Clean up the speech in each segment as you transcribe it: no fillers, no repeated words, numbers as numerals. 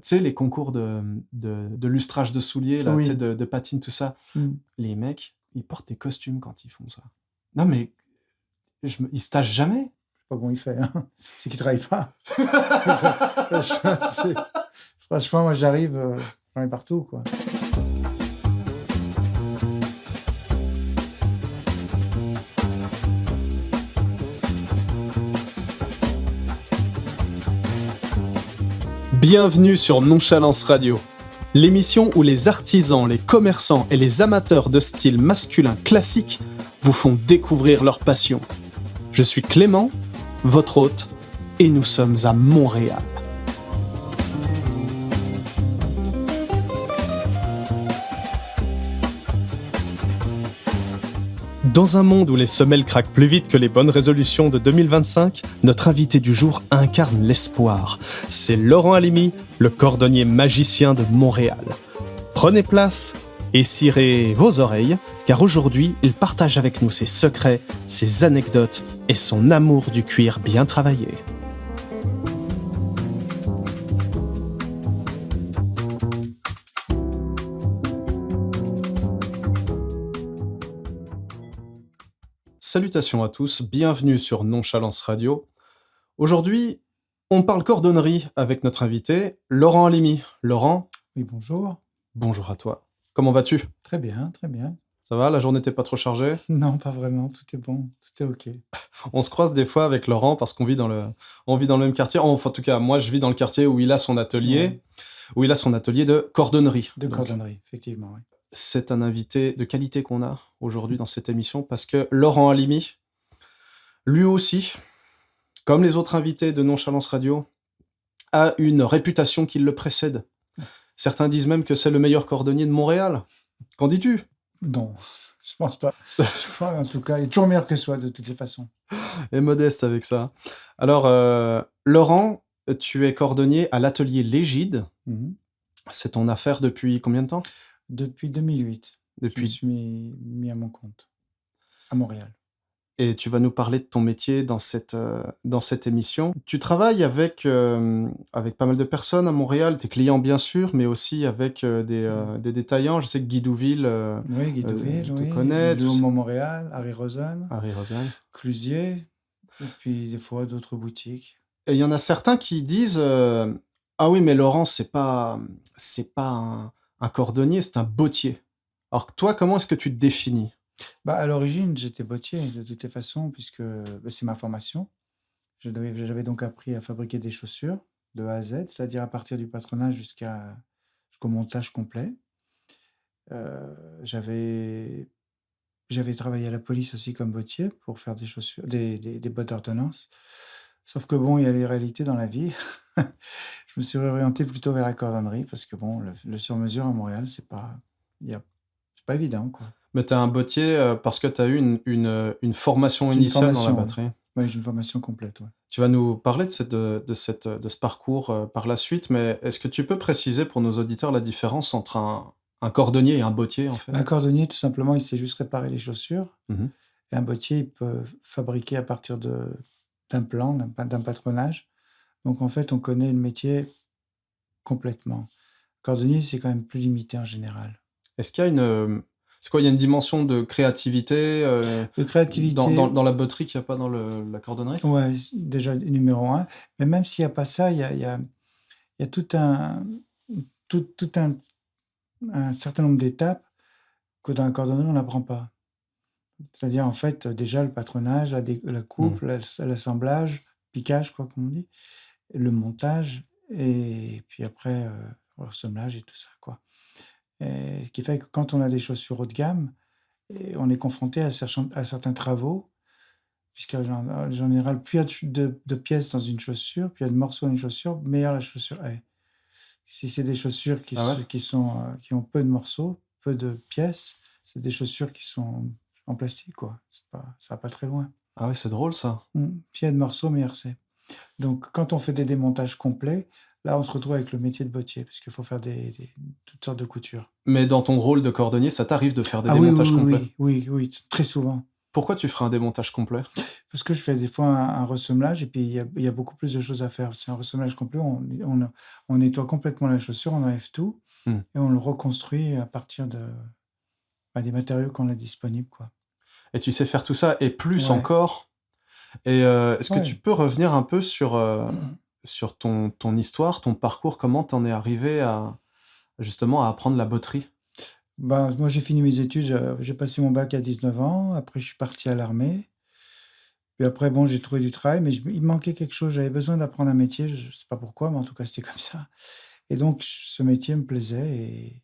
tu sais, les concours de lustrage de souliers, là, tu sais, Oui. de patines, tout ça. Mm. Les mecs, ils portent des costumes quand ils font ça. Non, mais ils se tâchent jamais. Pas bon, il fait. Hein. C'est qu'il travaille pas. Franchement, moi, j'arrive, j'en ai partout, quoi. Bienvenue sur Nonchalance Radio, l'émission où les artisans, les commerçants et les amateurs de style masculin classique vous font découvrir leur passion. Je suis Clément, votre hôte, et nous sommes à Montréal. Dans un monde où les semelles craquent plus vite que les bonnes résolutions de 2025, notre invité du jour incarne l'espoir. C'est Laurent Halimi, le cordonnier magicien de Montréal. Prenez place et cirez vos oreilles, car aujourd'hui, il partage avec nous ses secrets, ses anecdotes et son amour du cuir bien travaillé. Salutations à tous, bienvenue sur Nonchalance Radio. Aujourd'hui, on parle cordonnerie avec notre invité, Laurent Halimi. Laurent, Oui, bonjour. bonjour à toi. Comment vas-tu ? Très bien, très bien. Ça va, la journée n'était pas trop chargée ? Non, pas vraiment, tout est bon, tout est OK. On se croise des fois avec Laurent parce qu'on vit dans le même quartier. Enfin, en tout cas, moi, je vis dans le quartier où il a son atelier, de cordonnerie. De Donc, cordonnerie, effectivement, oui. c'est un invité de qualité qu'on a aujourd'hui dans cette émission parce que Laurent Halimi, lui aussi, comme les autres invités de Nonchalance Radio, a une réputation qui le précède. Certains disent même que c'est le meilleur cordonnier de Montréal. Qu'en dis-tu ? Non, je pense pas. Je pense, en tout cas, il est toujours meilleur que soi, de toutes les façons. Et modeste avec ça. Alors, Laurent, tu es cordonnier à l'atelier Légide. Mhm. C'est ton affaire depuis combien de temps ? Depuis 2008, je me Depuis... suis mis à mon compte, à Montréal. Et tu vas nous parler de ton métier dans cette émission. Tu travailles avec pas mal de personnes à Montréal, tes clients bien sûr, mais aussi avec des détaillants. Je sais que Guy Douville Oui, Guy Douville, te oui. connaît. Léo Montréal, Harry Rosen, Harry Rosen. Clusier, et puis des fois d'autres boutiques. Et il y en a certains qui disent ah oui, mais Laurent, c'est pas un cordonnier, c'est un bottier. Alors toi, comment est-ce que tu te définis ? Bah, à l'origine, j'étais bottier de toutes les façons, puisque c'est ma formation. J'avais donc appris à fabriquer des chaussures de A à Z, c'est-à-dire à partir du patronage jusqu'au montage complet. J'avais travaillé à la police aussi comme bottier pour faire des chaussures, des bottes d'ordonnance. Sauf que bon, il y a les réalités dans la vie. Je me suis orienté plutôt vers la cordonnerie parce que bon, le sur-mesure à Montréal, c'est pas évident, quoi. Mais tu es un bottier parce que tu as eu une formation initiale dans la batterie. Oui, j'ai une formation complète. Ouais. Tu vas nous parler de ce parcours par la suite, mais est-ce que tu peux préciser pour nos auditeurs la différence entre un cordonnier et un bottier, en fait ? Un cordonnier, tout simplement, il sait juste réparer les chaussures. Mhm. Et un bottier, il peut fabriquer à partir d'un plan, d'un patronage. Donc, en fait, on connaît le métier complètement. Cordonnier, c'est quand même plus limité en général. Est-ce qu'il y a il y a une dimension de créativité, de créativité dans la botterie qu'il n'y a pas dans la cordonnerie ? Ouais, déjà numéro 1. Mais même s'il n'y a pas ça, il y a tout un certain nombre d'étapes que dans la cordonnerie, on n'apprend pas. C'est-à-dire, en fait, déjà le patronage, la coupe, l'assemblage, piquage, quoi, comme on dit, le montage, et puis après, le ressemblage et tout ça, quoi. Et ce qui fait que quand on a des chaussures haut de gamme, et on est confronté à certains travaux, puisqu'en général, plus il y a de pièces dans une chaussure, plus il y a de morceaux dans une chaussure, meilleure la chaussure est. Si c'est des chaussures qui ont peu de morceaux, peu de pièces, c'est des chaussures qui sont en plastique, quoi. Ça va pas très loin. Ah oui, c'est drôle, ça. Plus il y a de morceaux, meilleur c'est. Donc, quand on fait des démontages complets, là, on se retrouve avec le métier de bottier, parce qu'il faut faire toutes sortes de coutures. Mais dans ton rôle de cordonnier, ça t'arrive de faire des démontages complets ? Oui, très souvent. Pourquoi tu ferais un démontage complet? Parce que je fais des fois un ressemelage et puis il y a beaucoup plus de choses à faire. C'est un ressemelage complet, on nettoie complètement la chaussure, on enlève tout Mmh. et on le reconstruit à partir des matériaux qu'on a disponibles, quoi. Et tu sais faire tout ça et plus Ouais, encore. Et est-ce que tu ouais. peux revenir un peu sur ton histoire, ton parcours? Comment t'en es arrivé à justement à apprendre la botterie? Bah, moi, j'ai fini mes études, j'ai passé mon bac à 19 ans. Après, je suis parti à l'armée. Puis après, bon, j'ai trouvé du travail, mais il me manquait quelque chose. J'avais besoin d'apprendre un métier. Je ne sais pas pourquoi, mais en tout cas, c'était comme ça. Et donc, ce métier me plaisait.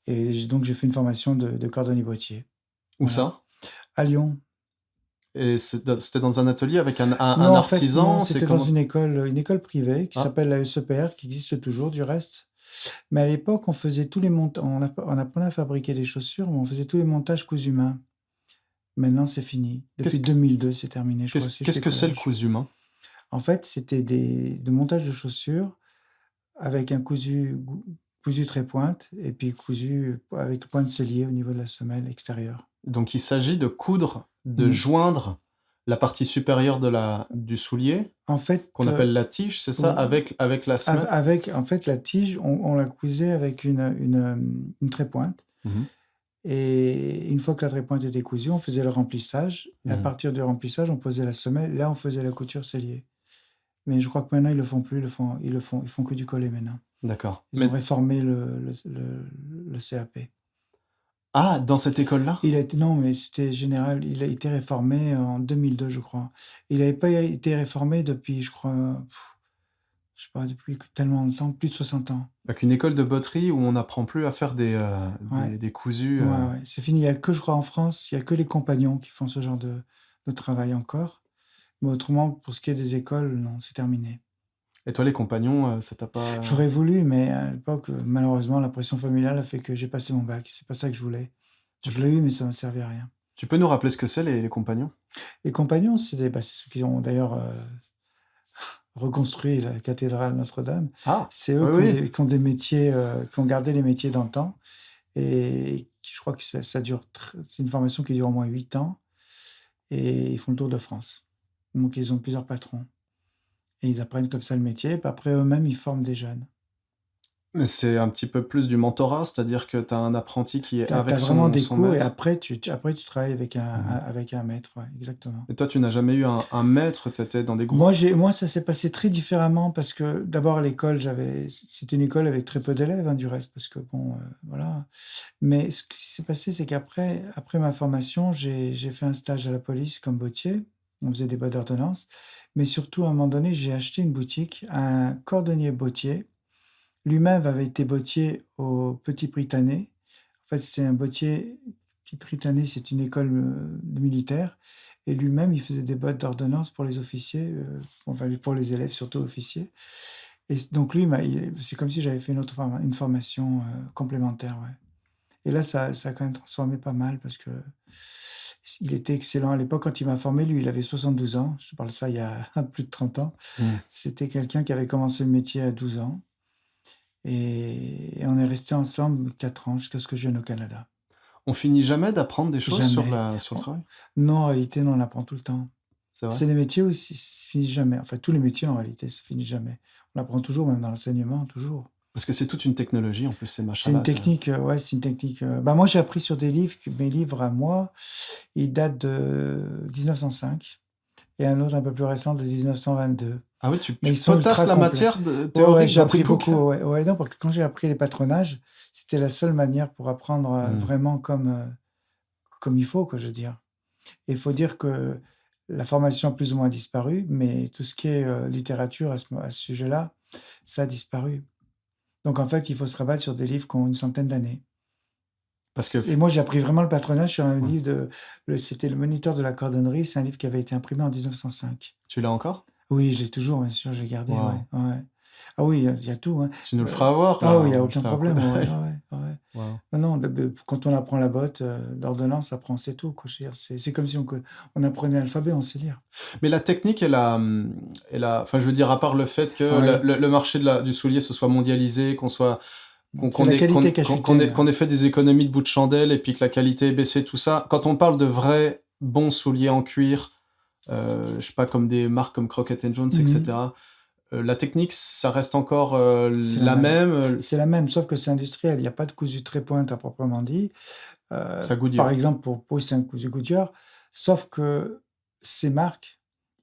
Et donc, j'ai fait une formation de cordonnier boîtier. Où Voilà. ça? À Lyon. Et c'était dans un atelier avec un Non, en fait, non, artisan? C'est c'était dans comment? une école privée qui Ah, s'appelle la SEPR, qui existe toujours du reste. Mais à l'époque, on faisait tous les montages, on apprenait à fabriquer des chaussures, mais on faisait tous les montages cousu main. Maintenant, c'est fini. Depuis qu'est-ce que 2002, c'est terminé, je crois, qu'est-ce si je qu'est-ce fais que pas c'est le d'âge. cousu humain? En fait, c'était de montage de chaussures avec un cousu trait-pointe et puis cousu avec point de sellier au niveau de la semelle extérieure. Donc il s'agit de coudre, de Mmh. joindre la partie supérieure du soulier, En fait, qu'on appelle la tige, c'est ça? ou Avec la semelle? avec en fait, la tige, on la cousait avec une trait-pointe Mmh. et une fois que la trait-pointe était cousue, on faisait le remplissage et à Mmh. partir du remplissage, on posait la semelle. Là, on faisait la couture sellier. Mais je crois que maintenant, ils le font plus, ils font que du collet maintenant. D'accord. Ils ont Mais réformé le CAP. dans cette école-là? Non, mais c'était général. Il a été réformé en 2002, je crois. Il n'avait pas été réformé depuis, je crois, je sais pas, depuis tellement longtemps, plus de 60 ans. Donc une école de botterie où on n'apprend plus à faire Ouais, des cousus, ouais, ouais. C'est fini. Il y a que, je crois, en France, il y a que les compagnons qui font ce genre de travail encore. Mais autrement, pour ce qui est des écoles, non, c'est terminé. et toi les compagnons, ça t'a pas. J'aurais voulu, mais à l'époque, malheureusement, la pression familiale a fait que j'ai passé mon bac. C'est pas ça que je voulais. Tu Je l'ai eu, mais ça ne me servait à rien. tu peux nous rappeler ce que c'est les compagnons? Les compagnons, c'est ceux qui ont d'ailleurs reconstruit la cathédrale Notre-Dame. Ah! C'est eux Oui, oui. qui ont des métiers, qui ont gardé les métiers dans le temps. Et je crois que ça dure, c'est une formation qui dure au moins 8 ans. Et ils font le tour de France. Donc, ils ont plusieurs patrons. Et ils apprennent comme ça le métier. Puis après, eux-mêmes, ils forment des jeunes. Mais c'est un petit peu plus du mentorat, c'est-à-dire que tu as un apprenti qui est Tu as avec vraiment des son cours et maître? après, tu travailles avec Mmh. avec un maître. Ouais, exactement. Et toi, tu n'as jamais eu un maître, tu étais dans des groupes? Moi, ça s'est passé très différemment parce que d'abord à l'école, c'était une école avec très peu d'élèves, hein, du reste, parce que bon, voilà. Mais ce qui s'est passé, c'est après ma formation, j'ai fait un stage à la police comme bottier. On faisait des bottes d'ordonnance. Mais surtout, à un moment donné, j'ai acheté une boutique, un cordonnier bottier. Lui-même avait été bottier au Petit Prytanée. En fait, c'est un bottier. Petit Prytanée, c'est une école militaire. Et lui-même, il faisait des bottes d'ordonnance pour les officiers, enfin pour les élèves, surtout officiers. Et donc lui, c'est comme si j'avais fait une formation complémentaire. Ouais. Et là, ça a quand même transformé pas mal parce que il était excellent. À l'époque, quand il m'a formé, lui, il avait 72 ans. Je te parle de ça il y a plus de 30 ans. Mmh. C'était quelqu'un qui avait commencé le métier à 12 ans. Et on est restés ensemble 4 ans jusqu'à ce que je vienne au Canada. On finit jamais d'apprendre des choses Jamais. sur le travail? Non, en réalité, non, on apprend tout le temps. C'est vrai? C'est des métiers où ça finit jamais. Enfin, tous les métiers, en réalité, ça finit jamais. On apprend toujours, même dans l'enseignement, toujours. Parce que c'est toute une technologie en plus, ces C'est une machins-là, technique, ouais, c'est une technique. Bah, moi, j'ai appris sur des livres, mes livres à moi, ils datent de 1905 et un autre un peu plus récent de 1922. Ah oui, Mais tu ils sont potasses ultra la complets. matière Ouais, théorique j'ai dans tes appris beaucoup. bouquins? Ouais, ouais, non, parce que quand j'ai appris les patronages, c'était la seule manière pour apprendre Mmh. vraiment comme il faut, quoi, je veux dire. Et il faut dire que la formation a plus ou moins disparu, mais tout ce qui est littérature à ce sujet-là, ça a disparu. Donc en fait, il faut se rabattre sur des livres qui ont une centaine d'années. Parce que Et moi, j'ai appris vraiment le patronage sur un ouais. livre c'était Le Moniteur de la cordonnerie. C'est un livre qui avait été imprimé en 1905. Tu l'as encore? Oui, je l'ai toujours, bien sûr, je l'ai gardé, Waouh! ouais, ouais. Ah oui, il y a tout, hein. Tu nous le feras avoir Ah là, oui, il y a on aucun jetera un coup problème, ouais, d'œil. ouais, ouais. Waouh. Non, non, quand on apprend la botte d'ordonnance, après on sait tout, quoi. Je veux dire, c'est comme si on apprenait l'alphabet, on sait lire. Mais la technique, enfin, je veux dire, à part le fait que Ah ouais, le marché du soulier se soit mondialisé, c'est la qualité qui a chuté. qu'on ait fait des économies de bout de chandelle et puis que la qualité ait baissé, tout ça. Quand on parle de vraie bons souliers en cuir, je sais pas, comme des marques comme Crockett Jones, Mhm. etc. La technique, ça reste encore C'est la la même. même, C'est la même, sauf que c'est industriel. Il n'y a pas de cousu trait-pointe à proprement dit. ça Par Goodyear. exemple, pour c'est un cousu Goodyear, sauf que ces marques,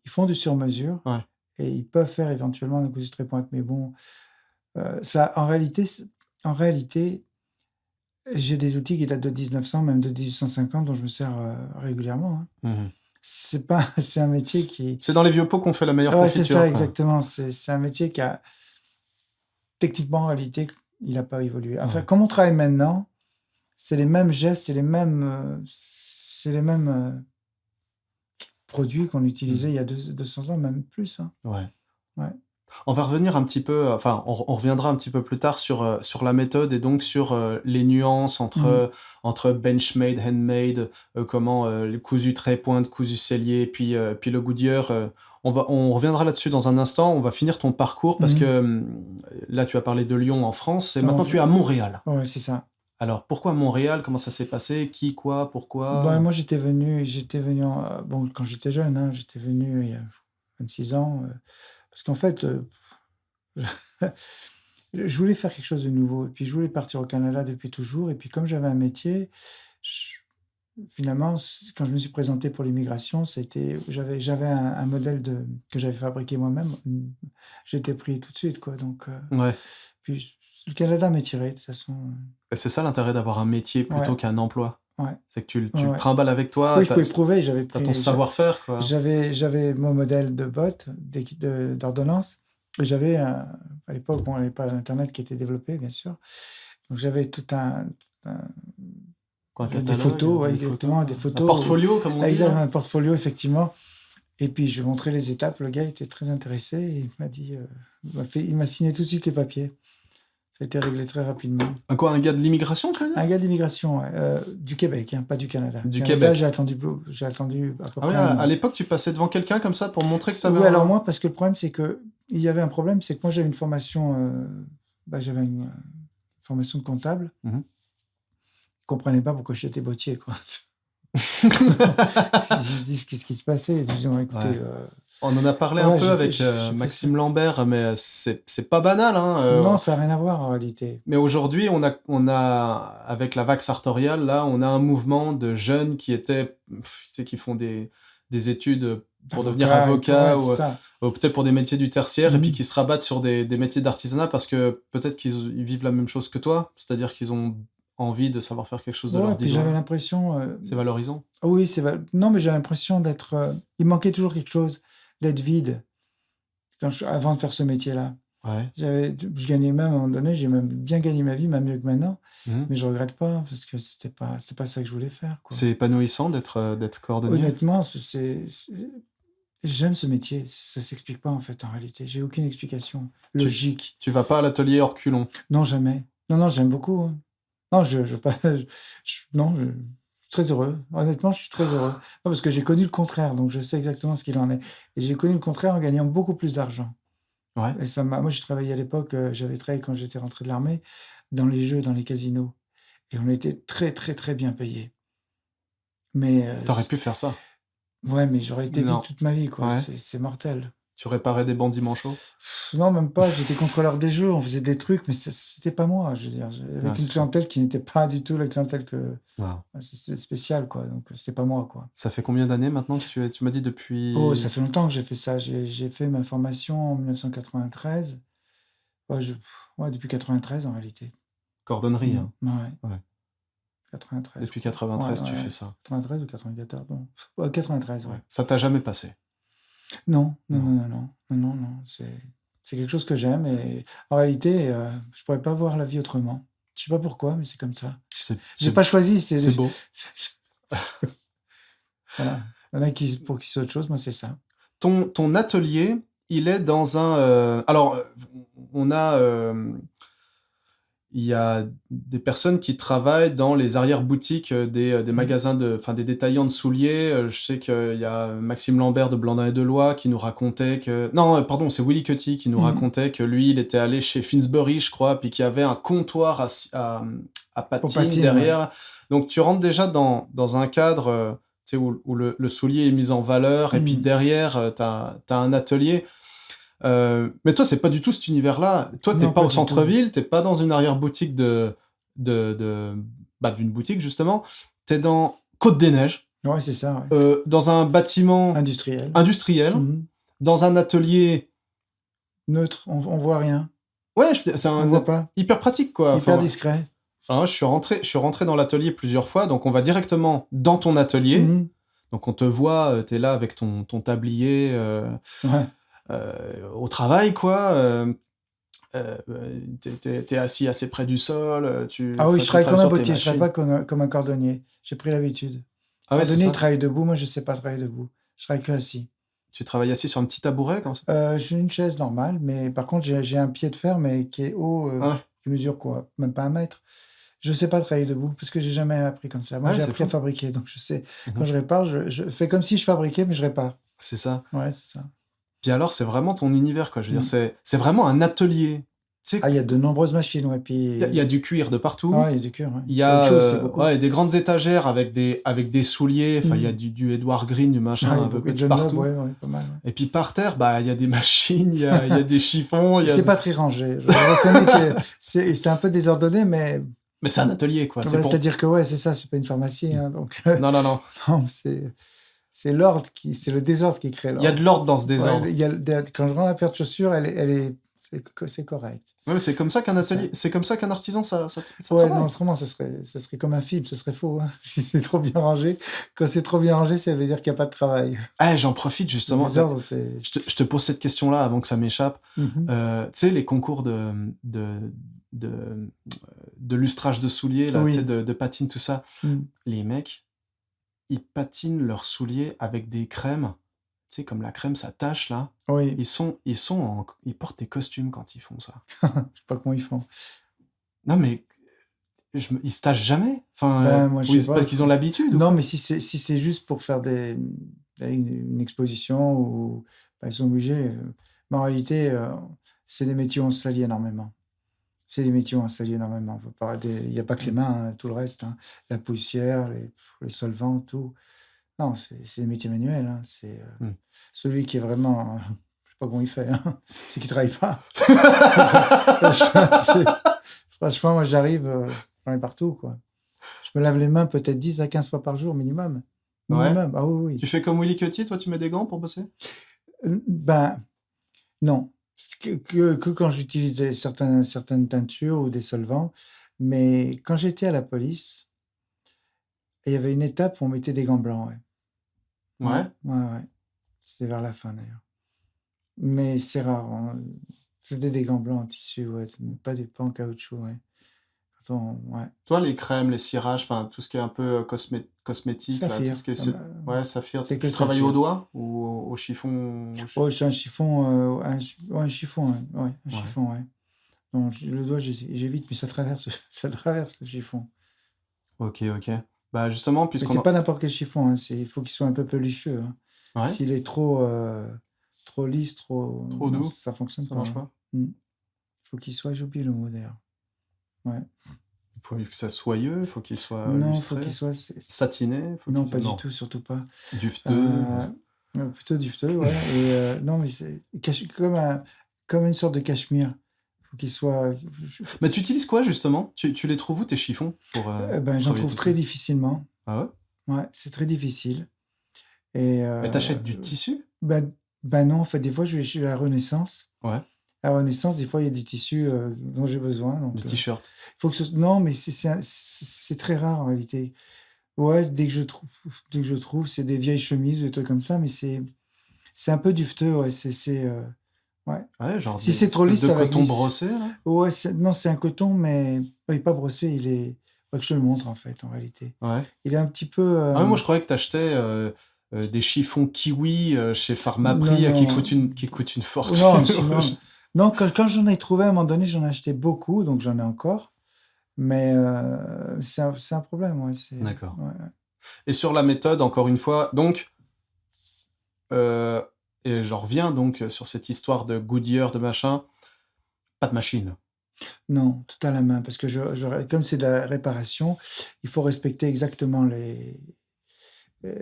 ils font du sur-mesure Ouais. et ils peuvent faire éventuellement un cousu trait-pointe. Mais bon, ça, en réalité, j'ai des outils qui datent de 1900, même de 1850, dont je me sers régulièrement. Hein. Mhm. C'est un métier qui... C'est dans les vieux pots qu'on fait la meilleure Ouais, c'est confiture, ça, quoi. exactement. C'est un métier qui a, techniquement, en réalité, il n'a pas évolué. Enfin, Ouais. comme on travaille maintenant, c'est les mêmes gestes, c'est les mêmes produits qu'on utilisait il y a 200 ans, même plus. Hein. Ouais. Ouais. On va revenir un petit peu, enfin, on reviendra un petit peu plus tard sur la méthode et donc sur les nuances entre benchmade, handmade, comment le cousu trait-pointe, cousu sellier, puis le Goodyear. On reviendra là-dessus dans un instant. On va finir ton parcours parce que là, tu as parlé de Lyon en France et Non, maintenant tu es à Montréal. Ouais, c'est ça. Alors, pourquoi Montréal? Comment ça s'est passé? Qui, quoi, pourquoi? Bon, moi, j'étais venu bon, quand j'étais jeune, hein, j'étais venu il y a 26 ans, parce qu'en fait, je voulais faire quelque chose de nouveau. Et puis, je voulais partir au Canada depuis toujours. Et puis, comme j'avais un métier, je- finalement, quand je me suis présenté pour l'immigration, j'avais un modèle que j'avais fabriqué moi-même. J'étais pris tout de suite, quoi. Donc, Ouais. puis, le Canada m'attirait, de toute façon. Et c'est ça l'intérêt d'avoir un métier plutôt Ouais, qu'un emploi. ouais, C'est que tu le ouais. trimbales avec toi, Oui, je pouvais prouver. t'as ton savoir-faire, quoi. J'avais mon modèle de botte, d'ordonnance. Et j'avais, à l'époque, bon, il n'y avait pas Internet qui était développé, bien sûr. Donc j'avais tout Quoi, un des catalogue, photos, ouais, des exactement, photos, des un photos. portfolio, comme on dit. Exactement, Hein. un portfolio, effectivement. Et puis je lui montrais les étapes. Le gars était très intéressé. Et il m'a dit, il m'a signé tout de suite les papiers. Ça a été réglé très rapidement. Un gars de l'immigration, tu veux dire? Un gars d'immigration, ouais, du Québec, hein, pas du Canada. Du Canada, Québec. j'ai attendu à peu Ah oui, près un à an. l'époque, tu passais devant quelqu'un comme ça pour montrer que tu avais Oui, alors moi, parce que le problème, c'est que il y avait un problème, c'est que moi, j'avais une formation, j'avais une formation de comptable. Mhm. Je ne comprenais pas pourquoi j'étais bottier, quoi. Si je dis qu'est-ce qui se passait, je dis, non, écoutez, Ouais. On en a parlé un peu avec Maxime Lambert, mais c'est pas banal. Hein, non, ça n'a rien à voir en réalité. Mais aujourd'hui, on a, avec la vague sartoriale, là, on a un mouvement de jeunes qui qui font des études pour devenir avocat ouais, ou peut-être pour des métiers du tertiaire et puis Mhm. qui se rabattent sur des métiers d'artisanat parce que peut-être qu'ils vivent la même chose que toi, c'est-à-dire qu'ils ont envie de savoir faire quelque chose de Ouais, leur puis j'avais l'impression. C'est valorisant. Oui, non, mais j'ai l'impression d'être. Il manquait toujours quelque chose, d'être vide avant de faire ce métier-là. Ouais. Je gagnais même, à un moment donné, j'ai même bien gagné ma vie, même mieux que maintenant, Mhm. mais je regrette pas parce que c'est pas ça que je voulais faire, quoi. C'est épanouissant d'être cordonnier. Honnêtement, j'aime ce métier. Ça s'explique pas en fait en réalité. J'ai aucune explication logique. Tu vas pas à l'atelier hors culon. Non, jamais. Non, j'aime beaucoup. Hein. Non, non, je suis très heureux. Honnêtement, je suis très heureux. Non, parce que j'ai connu le contraire, donc je sais exactement ce qu'il en est. Et j'ai connu le contraire en gagnant beaucoup plus d'argent. Ouais. Et moi, j'ai travaillé à l'époque, j'avais travaillé quand j'étais rentré de l'armée, dans les jeux, dans les casinos. Et on était très, très, très bien payés. Mais T'aurais pu faire ça. ouais, mais j'aurais été Non. vide toute ma vie, quoi. Ouais. C'est mortel. Tu réparais des bandits manchots? Non, même pas. J'étais contrôleur des jeux, on faisait des trucs, mais c'était pas moi. Je veux dire, avec une clientèle qui n'était pas du tout la clientèle que. Wow. C'était spécial, quoi. Donc, c'était pas moi, quoi. Ça fait combien d'années maintenant que tu m'as dit depuis... Oh, ça fait longtemps que j'ai fait ça. J'ai fait ma formation en 1993. Ouais, depuis 93 en réalité. Cordonnerie, hein. Ouais. 93. Depuis 93, tu fais ça. 93 ou 94, bon. Ouais, 93, ouais. Ça t'a jamais passé? Non. C'est quelque chose que j'aime et en réalité, je pourrais pas voir la vie autrement. Je sais pas pourquoi, mais c'est comme ça. J'ai pas choisi. C'est beau. Voilà. Il y en a pour qui c'est autre chose, moi c'est ça. Ton atelier, il est dans un... alors, on a... il y a des personnes qui travaillent dans les arrière-boutiques des magasins, des détaillants de souliers. Je sais qu'il y a Maxime Lambert de Blandin et Deloy qui nous racontait que... Non, pardon, c'est Willy Cutty qui nous racontait que lui, il était allé chez Finsbury, je crois, puis qu'il y avait un comptoir à patine derrière. Ouais. Donc, tu rentres déjà dans un cadre sais, où le soulier est mis en valeur, et puis derrière, t'as un atelier. Mais toi, c'est pas du tout cet univers-là. Toi, t'es Non, pas pas au du tout. centre-ville, t'es pas dans une arrière-boutique d'une boutique, justement. T'es dans Côte-des-Neiges, Ouais, c'est ça, ouais. dans un bâtiment Industriel. industriel, Mhm. dans un atelier. Neutre, on voit rien, Ouais, c'est on voit pas. hyper pratique, quoi. Hyper Enfin, discret. alors, je suis rentré dans l'atelier plusieurs fois, donc on va directement dans ton atelier. Mhm. Donc on te voit, t'es là avec ton tablier Ouais. au travail, quoi. T'es assis assez près du sol, tu Ah oui, je tu travaille travailles comme un sur tes bottier, je travaille pas machines. comme un cordonnier. J'ai pris l'habitude. Ah ouais, c'est Cordonnier, il ça. travaille debout, moi je sais pas travailler debout. Je travaille que assis. Tu travailles assis sur un petit tabouret, comme ça? J'ai une chaise normale, mais par contre j'ai un pied de fer, mais qui est haut, Ah ouais, qui mesure quoi? Même pas 1 mètre. Je sais pas travailler debout, parce que j'ai jamais appris comme ça. Moi ah ouais, j'ai c'est appris à fou. fabriquer, donc je sais, quand Mhm. je répare, je fais comme si je fabriquais, mais je répare. C'est ça. Ouais, c'est ça. Puis alors, c'est vraiment ton univers, quoi. Je veux dire, Mm. c'est vraiment un atelier. Tu sais, Ah, il y a de nombreuses machines, ouais, il y a puis... du cuir de Ah, partout. il y a du cuir, ouais. Il y a Caoutchouc aussi, beaucoup. ouais, des grandes étagères avec des souliers. Enfin, il y a Mm. du Edward Green, du machin, Ah, il y a un peu beaucoup de petit John Lobb, partout. ouais, pas mal, ouais. Et puis par terre, bah, il y a des machines, il y a des chiffons, il y a... C'est pas très rangé. Je reconnais que c'est un peu désordonné, mais Mais c'est un atelier, quoi. C'est ouais, pour... c'est-à-dire que ouais, c'est ça, c'est pas une pharmacie, hein, donc Non, non, non. non, c'est l'ordre c'est le désordre qui crée Il y a l'ordre. de l'ordre dans ce Ouais, désordre. quand je rends la paire de chaussures, c'est correct. Ouais, mais c'est comme ça qu'un C'est atelier, ça. c'est comme ça qu'un artisan, ça Ouais, non, travaille. autrement, ce serait comme un film, ce serait faux, hein, si c'est trop bien rangé. Quand c'est trop bien rangé, ça veut dire qu'il n'y a pas de travail. Ah, j'en profite Le justement. désordre, c'est... Je te pose cette question-là avant que ça m'échappe. Mhm. Tu sais, les concours de, de lustrage de souliers, là, tu sais, Oui. de patine, tout ça. Mm. Les mecs, ils patinent leurs souliers avec des crèmes. Tu sais, comme la crème, ça tâche, là. Oui. Ils portent des costumes quand ils font ça. Je sais pas comment ils font. Non, mais ils se tâchent jamais. Enfin, Ben, moi, je sais pas. parce qu'ils ont l'habitude, ou Non, quoi? mais si c'est juste pour faire une exposition ou ben, ils sont obligés. Mais en réalité, c'est des métiers où on se salit énormément. C'est des métiers où on se salit énormément. Il n'y a pas que les mains, hein, tout le reste, hein. La poussière, les solvants, tout. Non, c'est des métiers manuels, hein. C'est Hmm. celui qui est vraiment... je sais pas comment il fait, hein. C'est qu'il travaille pas. Franchement, moi, j'arrive, j'en ai partout, quoi. Je me lave les mains peut-être 10 à 15 fois par jour, minimum. Ouais. Minimum, ah oui, Tu oui. fais comme Willy Cutty, toi, tu mets des gants pour bosser? Ben, non. Que quand j'utilisais certaines teintures ou des solvants. Mais quand j'étais à la police, il y avait une étape où on mettait des gants blancs, ouais. Ouais. Ouais. C'était vers la fin, d'ailleurs. Mais c'est rare, hein. C'était des gants blancs en tissu, ouais. Pas en caoutchouc, ouais. Ouais. Toi, les crèmes, les cirages, enfin, tout ce qui est un peu cosmétique, là, tout Saphir. ce qui est... Ouais, saphir. C'est que Tu travailles au saphir. doigt ou au chiffon? Oh, c'est un chiffon, un chiffon, ouais. Ouais, un Ouais. chiffon, ouais. Non, le doigt, j'évite, mais ça traverse, ça traverse le chiffon. Ok. Bah, justement, Mais puisqu'on... c'est pas n'importe quel chiffon, hein. Il faut qu'il soit un peu pelucheux, hein. Ouais, S'il est trop lisse, trop non, doux, ça fonctionne ça pas, marche hein. pas. Il faut qu'il soit, j'ai oublié le mot d'ailleurs. Ouais. Il faut que ça soit soyeux, il faut qu'il soit Non, il faut lustré, qu'il soit... satiné, faut Non, qu'il pas soit... du tout, surtout pas. Dufteux. Plutôt dufteux, ouais. Et non, mais c'est comme une sorte de cachemire. Faut qu'il soit... Mais tu utilises quoi, justement? Tu les trouves où, tes chiffons, pour Ben, j'en travailler trouve tout très ça? difficilement. Ah ouais? Ouais, c'est très difficile. Et Mais t'achètes du tissu? ben non, en fait, des fois, je vais à la Renaissance. Ouais, À la Renaissance, des fois, il y a du tissu dont j'ai besoin. Donc, du t-shirt. faut que non, mais c'est très rare en réalité. Ouais, dès que je trouve, c'est des vieilles chemises, des trucs comme ça, mais c'est un peu dufteux, ouais. Ouais. Ouais, genre Si des c'est trop espèces lisse, de ça va coton glisser. brossé, là? Ouais, non, c'est un coton, mais il n'est pas brossé. Faut que je te le montre, en fait, en réalité. Ouais. Il est un petit peu... Ah ouais, moi, je croyais que t'achetais des chiffons kiwi chez non, Pharmaprix qui non. coûtent une Non, fortune. non, quand j'en ai trouvé à un moment donné, j'en ai acheté beaucoup, donc j'en ai encore. Mais c'est un problème, ouais. D'accord. Ouais. Et sur la méthode, encore une fois, donc, et j'en reviens donc sur cette histoire de Goodyear, de machin, pas de machine. Non, tout à la main, parce que comme c'est de la réparation, il faut respecter exactement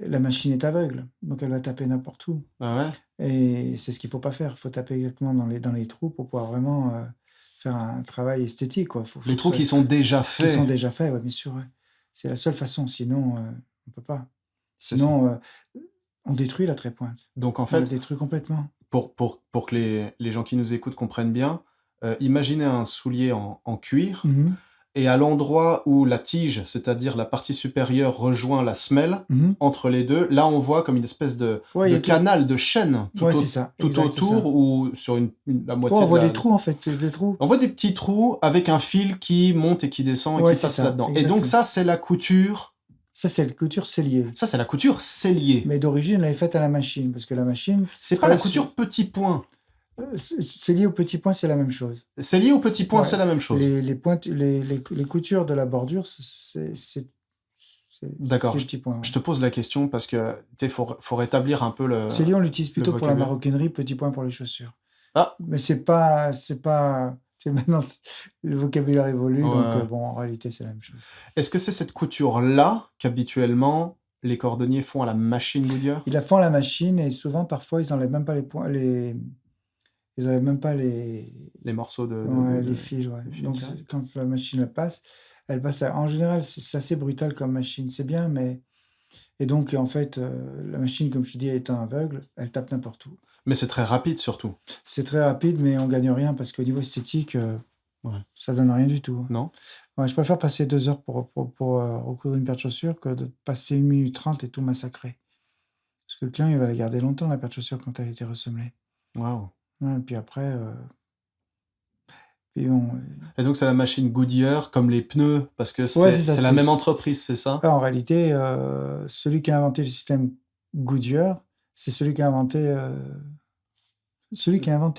la machine est aveugle, donc elle va taper n'importe où. Ah ouais? Et c'est ce qu'il faut pas faire. Il faut taper exactement dans les trous pour pouvoir vraiment faire un travail esthétique, quoi. Faut Les que trous ce qui soit sont déjà qui sont faits, déjà faits, ouais, bien sûr, ouais. C'est la seule façon, sinon on peut pas. c'est ça. Sinon, on détruit la trépointe. Donc en On la fait, détruit complètement. pour que les gens qui nous écoutent comprennent bien, imaginez un soulier en cuir, Mhm, et à l'endroit où la tige, c'est-à-dire la partie supérieure, rejoint la semelle, mhm. entre les deux, là on voit comme une espèce Ouais, de canal, de chaîne ouais, c'est ça, tout exact, c'est ça. autour, ou sur la Ouais, moitié on de voit la... des trous en fait, des trous. On voit des petits trous avec un fil qui monte et qui descend et Ouais, qui c'est passe ça, là-dedans. Et donc exactement. ça, c'est la couture... Ça, c'est la couture sellier. Ça, c'est la couture sellier. Mais d'origine, elle est faite à la machine, parce que la machine C'est pas la travaille sur... couture petit point. Sellier au petit point, c'est la même chose. Sellier au petit point, Ouais. c'est la même chose. Les pointes, les coutures de la bordure, c'est D'accord, ces petits points. je te pose la question parce que tu sais, faut rétablir un peu le... Sellier, on l'utilise plutôt pour la vocabulaire. maroquinerie, petit point pour les chaussures. Ah, Mais c'est maintenant, le vocabulaire évolue, donc ouais. bon, en réalité, c'est la même chose. Est-ce que c'est cette couture-là qu'habituellement les cordonniers font à la machine Goodyear? Ils la font à la machine et souvent, parfois, ils n'enlèvent même pas les points, ils n'enlèvent même pas les Les morceaux les fils, ouais. les fils Donc qui restent. quand la machine elle passe en général, c'est assez brutal comme machine, c'est bien, mais et donc en fait, la machine, comme je te dis, étant aveugle, elle tape n'importe où. Mais c'est très rapide surtout, C'est très rapide, mais on gagne rien parce qu'au niveau esthétique, Ouais. ça donne rien du tout. non? Ouais, je préfère passer 2 heures pour recoudre une paire de chaussures que de passer 1 minute 30 et tout massacrer. Parce que le client, il va la garder longtemps, la paire de chaussures, quand elle a été ressemelée. Waouh. Ouais, et puis après, puis bon, Et donc c'est la machine Goodyear comme les pneus parce que ouais, c'est ça, c'est la même entreprise, c'est ça? en réalité, celui qui a inventé le système Goodyear, c'est celui qui a inventé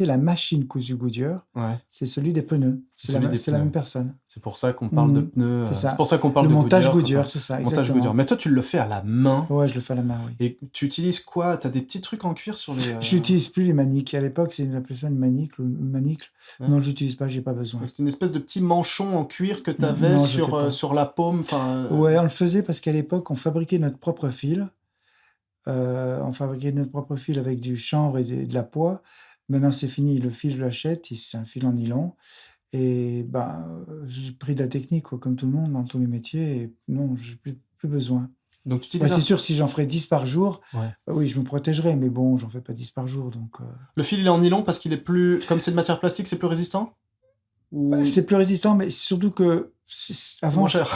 la machine cousue Goodyear, Ouais. c'est celui des pneus. C'est celui des C'est la pneus. même personne. C'est pour ça qu'on parle de Mhm. pneus. C'est ça. C'est pour ça qu'on parle Le de montage Goodyear. Goodyear, c'est ça, Montage exactement. Goodyear. Mais toi, tu le fais à la main. Ouais, je le fais à la main, oui. Et tu utilises quoi? T'as des petits trucs en cuir sur les... Je n'utilise plus les maniques. À l'époque, ils appelaient ça une manicle ou une manicle. Ouais. Non, je n'utilise pas, j'ai pas besoin. Donc, c'est une espèce de petit manchon en cuir que tu avais Non, je le fais pas. sur la paume. Ouais, on le faisait parce qu'à l'époque, on fabriquait notre propre fil. On fabriquait notre propre fil avec du chanvre et de la poix. Maintenant, c'est fini. Le fil, je l'achète. C'est un fil en nylon. Et j'ai pris de la technique, quoi, comme tout le monde, dans tous les métiers. Et non, je n'ai plus besoin. Donc tu Ouais, utilises c'est sûr, si j'en ferais 10 par jour, Ouais. oui, je me protégerais. Mais bon, j'en fais pas 10 par jour. Donc, Le fil, il est en nylon parce qu'il est plus... Comme c'est de matière plastique, c'est plus résistant? Ou... c'est plus résistant, mais surtout que c'est avant, moins cher.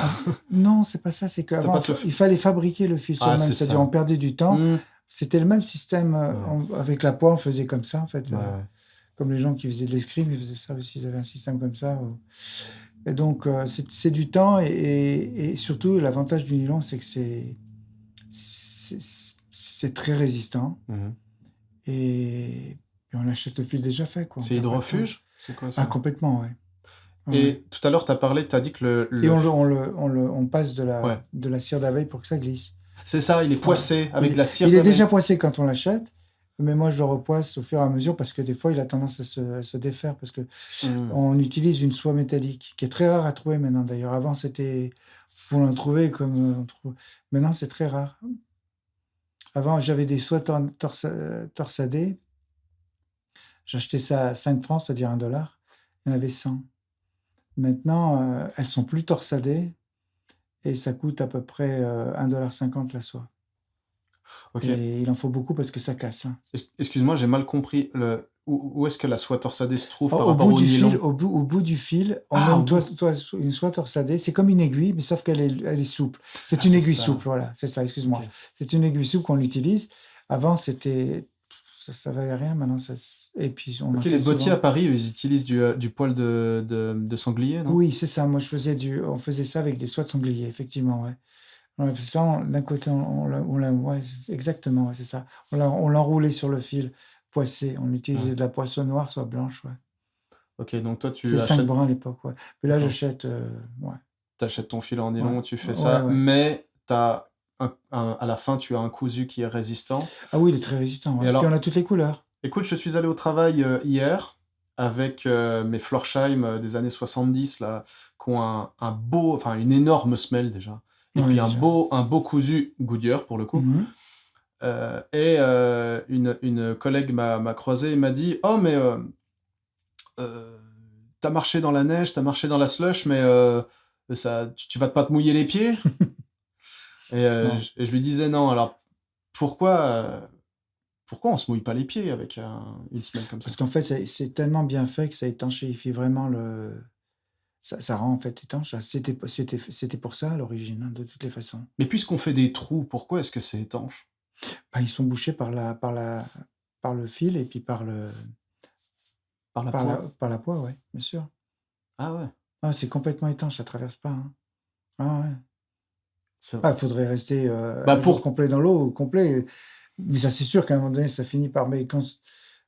non, c'est pas ça. C'est qu'avant, pas de- il fallait fabriquer le fil Ah, soi-même. c'est C'est-à-dire, ça. on perdait du temps. Mmh. C'était le même système. Avec la poix, on faisait comme ça, en fait. Ouais, ouais. Comme les gens qui faisaient de l'escrime, ils faisaient ça aussi. Ils avaient un système comme ça. Et donc, c'est du temps. Et surtout, l'avantage du nylon, c'est que c'est très résistant. Mhm. Et on achète le fil déjà fait, quoi. C'est hydrofuge? C'est quoi ça? Ah, complètement, ouais. Et Ouais. tout à l'heure, tu as dit que Et on passe de Ouais. la cire d'abeille pour que ça glisse. C'est ça, il est poissé avec Il- de la cire Il est d'abeille. déjà poissé quand on l'achète, mais moi je le repoisse au fur et à mesure parce que des fois il a tendance à se défaire parce que Mmh. on utilise une soie métallique qui est très rare à trouver maintenant d'ailleurs. Avant c'était pour en trouver comme on trouve. Maintenant c'est très rare. Avant j'avais des soies torsadées. J'achetais ça à 5 francs, c'est-à-dire $1. Il y en avait 100. Maintenant elles sont plus torsadées et ça coûte à peu près $1,50 la soie. Ok. Et il en faut beaucoup parce que ça casse. Hein. Excuse-moi, j'ai mal compris. Où est-ce que la soie torsadée se trouve par Au rapport bout au du nylon? fil, au bout du fil, on Ah, a au bout. une soie torsadée. C'est comme une aiguille, mais sauf qu'elle est souple. C'est Ah, une c'est aiguille ça. souple, voilà. C'est ça, excuse-moi. Ok. C'est une aiguille souple qu'on utilise. Avant, ça valait rien. Maintenant, et puis on en Ok, fait les bottiers souvent. à Paris, ils utilisent du poil de sanglier, non? Oui, c'est ça. Moi, on faisait ça avec des soies de sanglier, effectivement, ouais. Ouais, puis ça, d'un côté, ouais, exactement, ouais, c'est ça. On l'enroulait sur le fil poissé. On utilisait Ouais. de la poisson noire, soit blanche, ouais. Ok, donc toi, tu C'est 5 achètes, brins à l'époque, ouais. Puis là, D'accord. j'achète, ouais. T'achètes ton fil en nylon, Ouais. tu fais ça, Ouais. mais à la fin, tu as un cousu qui est résistant. Ah oui, il est très résistant, ouais. Et alors, Puis on a toutes les couleurs. écoute, je suis allé au travail hier avec mes Florsheim des années 70, là, qui ont un beau, enfin une énorme semelle déjà. et Oui, puis déjà. un beau cousu Goodyear pour le coup. Mhm. Une collègue m'a croisé et m'a dit: «Oh mais euh, t'as marché dans la neige, t'as marché dans la slush, mais tu vas pas te mouiller les pieds?» Non. Et je lui disais: «Non, alors pourquoi, pourquoi on se mouille pas les pieds avec une semelle comme ça?» Parce qu'en fait, c'est tellement bien fait que ça étanchéifie vraiment ça rend en fait étanche. C'était pour ça à l'origine, hein, de toutes les façons. Mais puisqu'on fait des trous, pourquoi est-ce que c'est étanche? Bah, ils sont bouchés par le fil et puis Par la poix? par la poix, ouais, bien sûr. Ah ouais, Ah, c'est complètement étanche, ça traverse pas, hein. Ah ouais. c'est Ah, il faudrait rester bah un jour pour complet dans l'eau, complet. Mais ça, c'est sûr qu'à un moment donné, ça finit par. Mais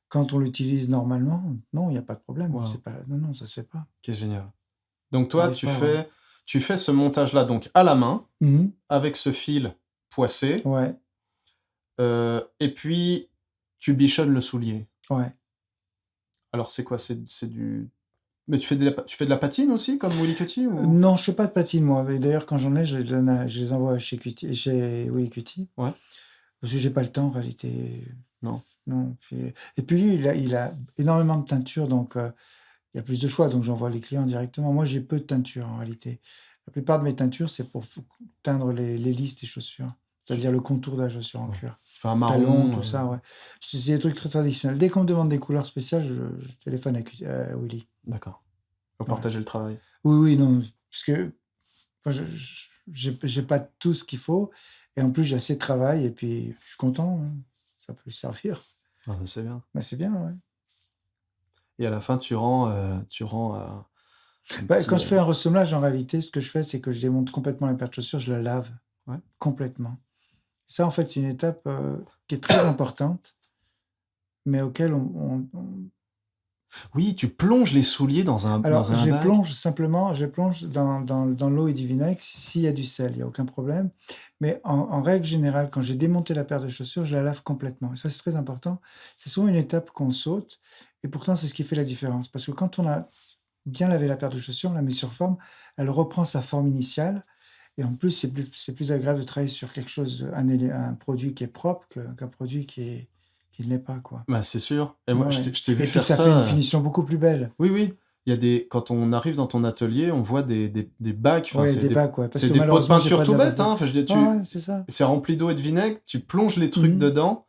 quand on l'utilise normalement, non, il n'y a pas de problème. Waouh, Non, non, ça se fait pas. OK, génial. Donc toi, T'arrives pas, ouais. tu fais ce montage-là donc à la main, Mhm. avec ce fil poissé, Ouais, et puis tu bichonnes le soulier. ouais. Alors c'est quoi? C'est du mais tu fais de la patine aussi comme Willy Cutty ou? Non, je fais pas de patine, moi. Mais d'ailleurs, quand j'en ai, je les envoie chez Willy Cutie. Ouais? Parce que j'ai pas le temps, en réalité. Non? Non. Et puis lui, il a énormément de teinture, donc il y a plus de choix. Donc j'envoie les clients directement. Moi, j'ai peu de teinture, en réalité. La plupart de mes teintures, c'est pour teindre les lisses des chaussures. Tu C'est-à-dire le contour de la chaussure en ouais. cuir. Tu fais un Talons, marron, tout ça, ouais. C'est des trucs très traditionnels. Dès qu'on me demande des couleurs spéciales, je téléphone à Willy. d'accord. Faut Ouais. partager le travail. Oui, oui, non. Parce que moi, j'ai pas tout ce qu'il faut. Et en plus, j'ai assez de travail. Et puis, je suis content, hein. Ça peut lui servir. Ah bah, c'est bien. Bah, c'est bien, ouais. Et à la fin, tu rends, un Bah, petit, quand je fais un ressemblage, en réalité, ce que je fais, c'est que je démonte complètement la paire de chaussures, je la lave ouais? complètement. Ça, en fait, c'est une étape qui est très importante, mais auquel Oui, tu plonges les souliers dans Alors, un bac? je les plonge dans l'eau et du vinaigre s'il y a du sel, il n'y a aucun problème. Mais en règle générale, quand j'ai démonté la paire de chaussures, je la lave complètement. Et ça, c'est très important. C'est souvent une étape qu'on saute, et pourtant, c'est ce qui fait la différence. Parce que quand on a bien lavé la paire de chaussures, on la met sur forme, elle reprend sa forme initiale. Et en plus, c'est plus agréable de travailler sur quelque chose, un produit qui est propre qu'un produit qui ne l'est pas, quoi. Bah, c'est sûr. Et moi, Ouais. je t'ai vu Et puis, faire ça fait une ça. finition beaucoup plus belle. Oui, oui. Il y a quand on arrive dans ton atelier, on voit des bacs. Enfin, Oui, des bacs, ouais. Parce c'est que des pots de malheureusement, j'ai peinture pas de tout bêtes, lavabo. hein. Enfin, je veux dire, Ouais, ouais, c'est ça. c'est rempli d'eau et de vinaigre. Tu plonges les trucs Mhm. dedans.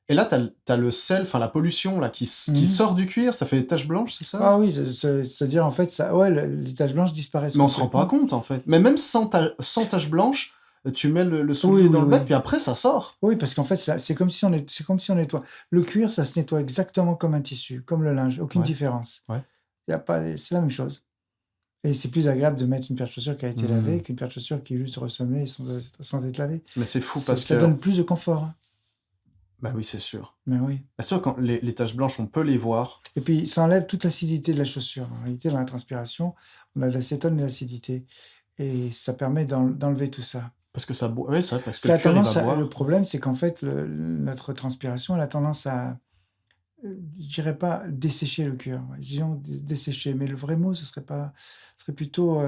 Et là, t'as le sel, enfin la pollution là, qui Mhm. sort du cuir. Ça fait des taches blanches, c'est ça? Ah oui, c'est-à-dire, en fait, ça, ouais, les taches blanches disparaissent Mais on se rend pas complètement. compte, en fait. Mais même sans tache blanche, tu mets le Oui, soulier oui, dans le bac, oui. puis après, ça sort. Oui, parce qu'en fait, c'est comme si on nettoie. Le cuir, ça se nettoie exactement comme un tissu, comme le linge, aucune Ouais, différence. ouais. Y a pas, c'est la même chose. Et c'est plus agréable de mettre une paire de chaussures qui a été Hmm. lavée qu'une paire de chaussures qui est juste ressemblée sans être lavée. Mais c'est fou parce Ça que... donne plus de confort, hein. Bah oui, c'est sûr. Mais oui. Bien sûr, quand les taches blanches, on peut les voir. Et puis, ça enlève toute l'acidité de la chaussure. En réalité, dans la transpiration, on a de l'acétone et de l'acidité. Et ça permet d'enlever tout ça. Parce que ça boit. Oui, c'est vrai, parce que Ça le a cuir, il va tendance le boire. problème, c'est qu'en fait, notre transpiration, elle a tendance à, je dirais pas dessécher le cuir, ouais, disons dessécher, mais le vrai mot, ce serait plutôt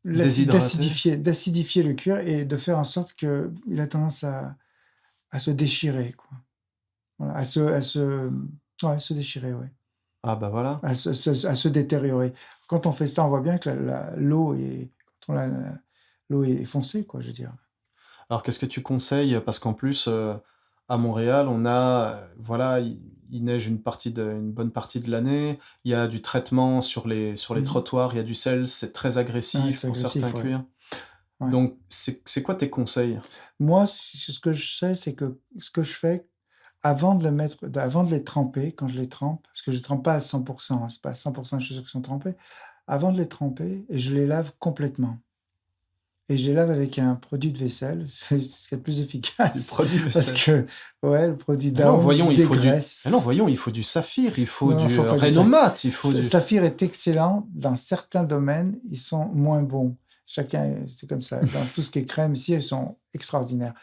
Déshydraté. d'acidifier le cuir et de faire en sorte qu'il a tendance à se déchirer, quoi. Voilà, ouais, se déchirer, ouais. Ah bah voilà. À se détériorer. Quand on fait ça, on voit bien que l'eau quand l'eau est foncée, quoi, je veux dire. Alors, qu'est-ce que tu conseilles? Parce qu'en plus, à Montréal, on a, voilà, il neige une bonne partie de l'année. Il y a du traitement sur les Mhm. trottoirs. Il y a du sel. C'est très Ouais, agressif c'est pour certains agressif, ouais. cuirs. Ouais. Donc, c'est quoi tes conseils? Moi, ce que je sais, c'est que ce que je fais avant de les tremper, quand je les trempe, parce que je ne trempe pas à 100%, hein, c'est pas à 100% des chaussures qui sont trempées, avant de les tremper, je les lave complètement. Et je les lave avec un produit de vaisselle, c'est ce qui est le plus Du efficace. produit Parce vaisselle. que, ouais, le produit Mais non, Down, voyons, il il faut du... dégraisse. Mais non, voyons, il faut du saphir, il faut Non, du faut pas dire ça. Renomat, il faut du... Saphir est excellent. Dans certains domaines, ils sont moins bons. Chacun, c'est comme ça. Dans tout ce qui est crème, ici, elles sont extraordinaires.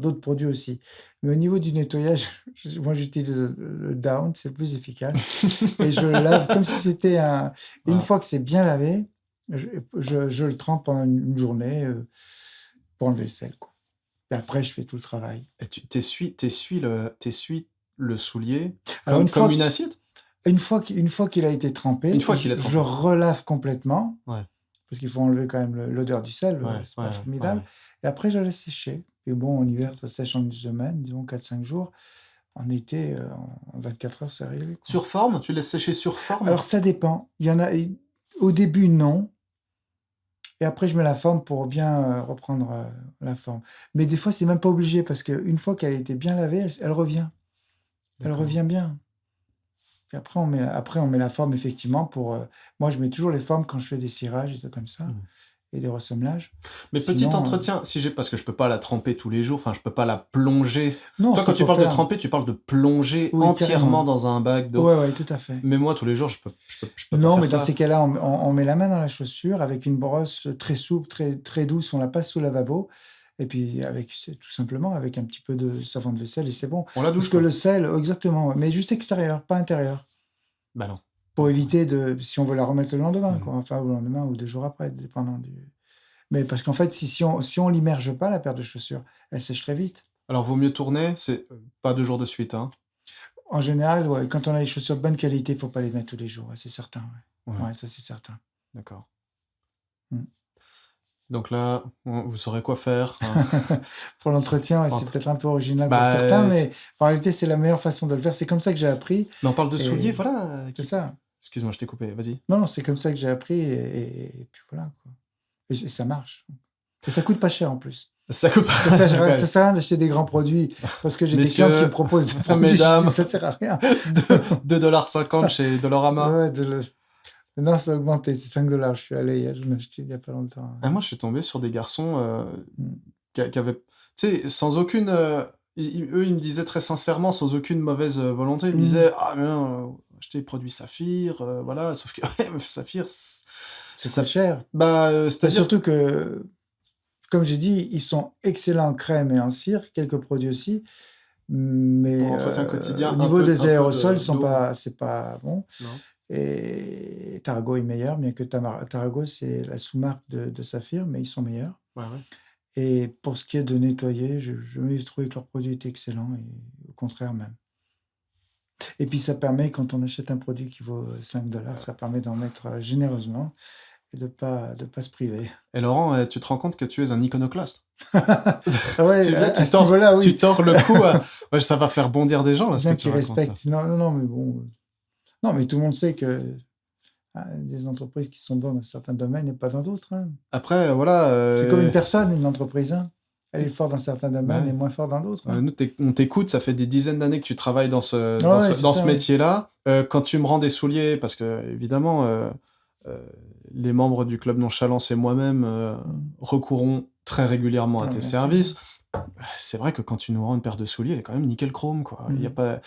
D'autres produits aussi. Mais au niveau du nettoyage, moi, j'utilise le Down, c'est le plus efficace. Et je le lave comme si c'était Une Voilà. fois que c'est bien lavé, Je, je le trempe pendant une journée pour enlever le sel, quoi. Et après, je fais tout le travail. Et tu t'essuies le soulier Alors, comme une assiette? une fois qu'il a été trempé, Une fois qu'il est je trempé. le relave complètement, Ouais. parce qu'il faut enlever quand même l'odeur du sel, c'est pas formidable. ouais. Et après, je le laisse sécher. Et bon, en hiver, ça sèche en une semaine, disons 4-5 jours. En été, en 24 heures, c'est réglé, quoi. Sur forme? Tu laisses sécher sur forme? Alors, ça dépend. Il y en a, au début, non. Et après, je mets la forme pour bien reprendre la forme. Mais des fois, c'est même pas obligé, parce qu'une fois qu'elle a été bien lavée, elle revient. Elle D'accord. revient bien. Puis après, on met la forme, effectivement, pour... moi, je mets toujours les formes quand je fais des cirages, des trucs comme ça, et des ressemblages. Mais petit Sinon, entretien, parce que je peux pas la tremper tous les jours, enfin, je peux pas la plonger. non, Toi, ce quand qu'il tu faut parles de faire... tremper, tu parles de plonger Oui, entièrement carrément. dans un bac d'eau. Ouais, tout à fait. Mais moi, tous les jours, je peux Non, pas mais faire dans ça. ces cas-là, on met la main dans la chaussure avec une brosse très souple, très, très douce, on la passe sous le lavabo, et puis tout simplement avec un petit peu de savon de vaisselle, et c'est bon. On la douche, Parce que quoi. le sel, exactement, mais juste extérieur, pas intérieur. Bah non. Pour éviter si on veut la remettre le lendemain, quoi. Enfin, ou le lendemain ou 2 jours après, dépendant du... Mais parce qu'en fait, si on l'immerge pas, la paire de chaussures, elle sèche très vite. Alors, vaut mieux tourner, c'est pas 2 jours de suite, hein. En général, ouais, quand on a des chaussures de bonne qualité, il faut pas les mettre tous les jours, ouais, c'est certain. Ouais. Ouais. Ouais, ça c'est certain. D'accord. Mm. Donc là, vous saurez quoi faire. Hein. Pour l'entretien, ouais, c'est peut-être un peu original pour certains, mais en réalité, c'est la meilleure façon de le faire. C'est comme ça que j'ai appris. Mais on parle de souliers, voilà. C'est ça. Excuse-moi, je t'ai coupé, vas-y. Non, c'est comme ça que j'ai appris, et puis voilà, quoi. Et ça marche. Et ça coûte pas cher en plus. Ça coûte pas ça sert à rien d'acheter des grands produits, parce que j'ai des clients qui me proposent des produits, mesdames, ça sert à rien. 2,50 $ chez Dolorama. Ouais, non, ça a augmenté, c'est 5 $. Je suis allé, j'en ai acheté il y a pas longtemps. Ah, moi, je suis tombé sur des garçons qui avaient, tu sais, sans aucune... eux, ils me disaient très sincèrement, sans aucune mauvaise volonté, ils me disaient « Ah, mais non, acheter des produits Saphir, voilà. » Sauf que Saphir, c'est pas cher. C'est-à-dire... Surtout que, comme j'ai dit, ils sont excellents en crème et en cire, quelques produits aussi, mais pour l'entretien quotidien, au niveau des aérosols, c'est pas bon. Non. Et Tarago est meilleur, bien que Tarago, c'est la sous-marque de Saphir, mais ils sont meilleurs. Ouais. Et pour ce qui est de nettoyer, je me suis trouvé que leurs produits étaient excellents, et au contraire même. Et puis ça permet, quand on achète un produit qui vaut 5 $, ça permet d'en mettre généreusement et de pas se priver. Et Laurent, tu te rends compte que tu es un iconoclaste? Ouais, tu tords le cou. Ouais, ça va faire bondir des gens, là, ce que tu respectent. Non, mais bon... Non, mais tout le monde sait que des entreprises qui sont bonnes dans certains domaines et pas dans d'autres. Hein. Après, voilà... C'est comme une personne, une entreprise. Hein. Elle est forte dans certains domaines et moins forte dans d'autres. Hein. Nous, on t'écoute, ça fait des dizaines d'années que tu travailles dans ce métier-là. Quand tu me rends des souliers, parce que, évidemment, les membres du Club Nonchalance et moi-même recourons très régulièrement à tes services. C'est vrai que quand tu nous rends une paire de souliers, elle est quand même nickel chrome, quoi. Il y a pas...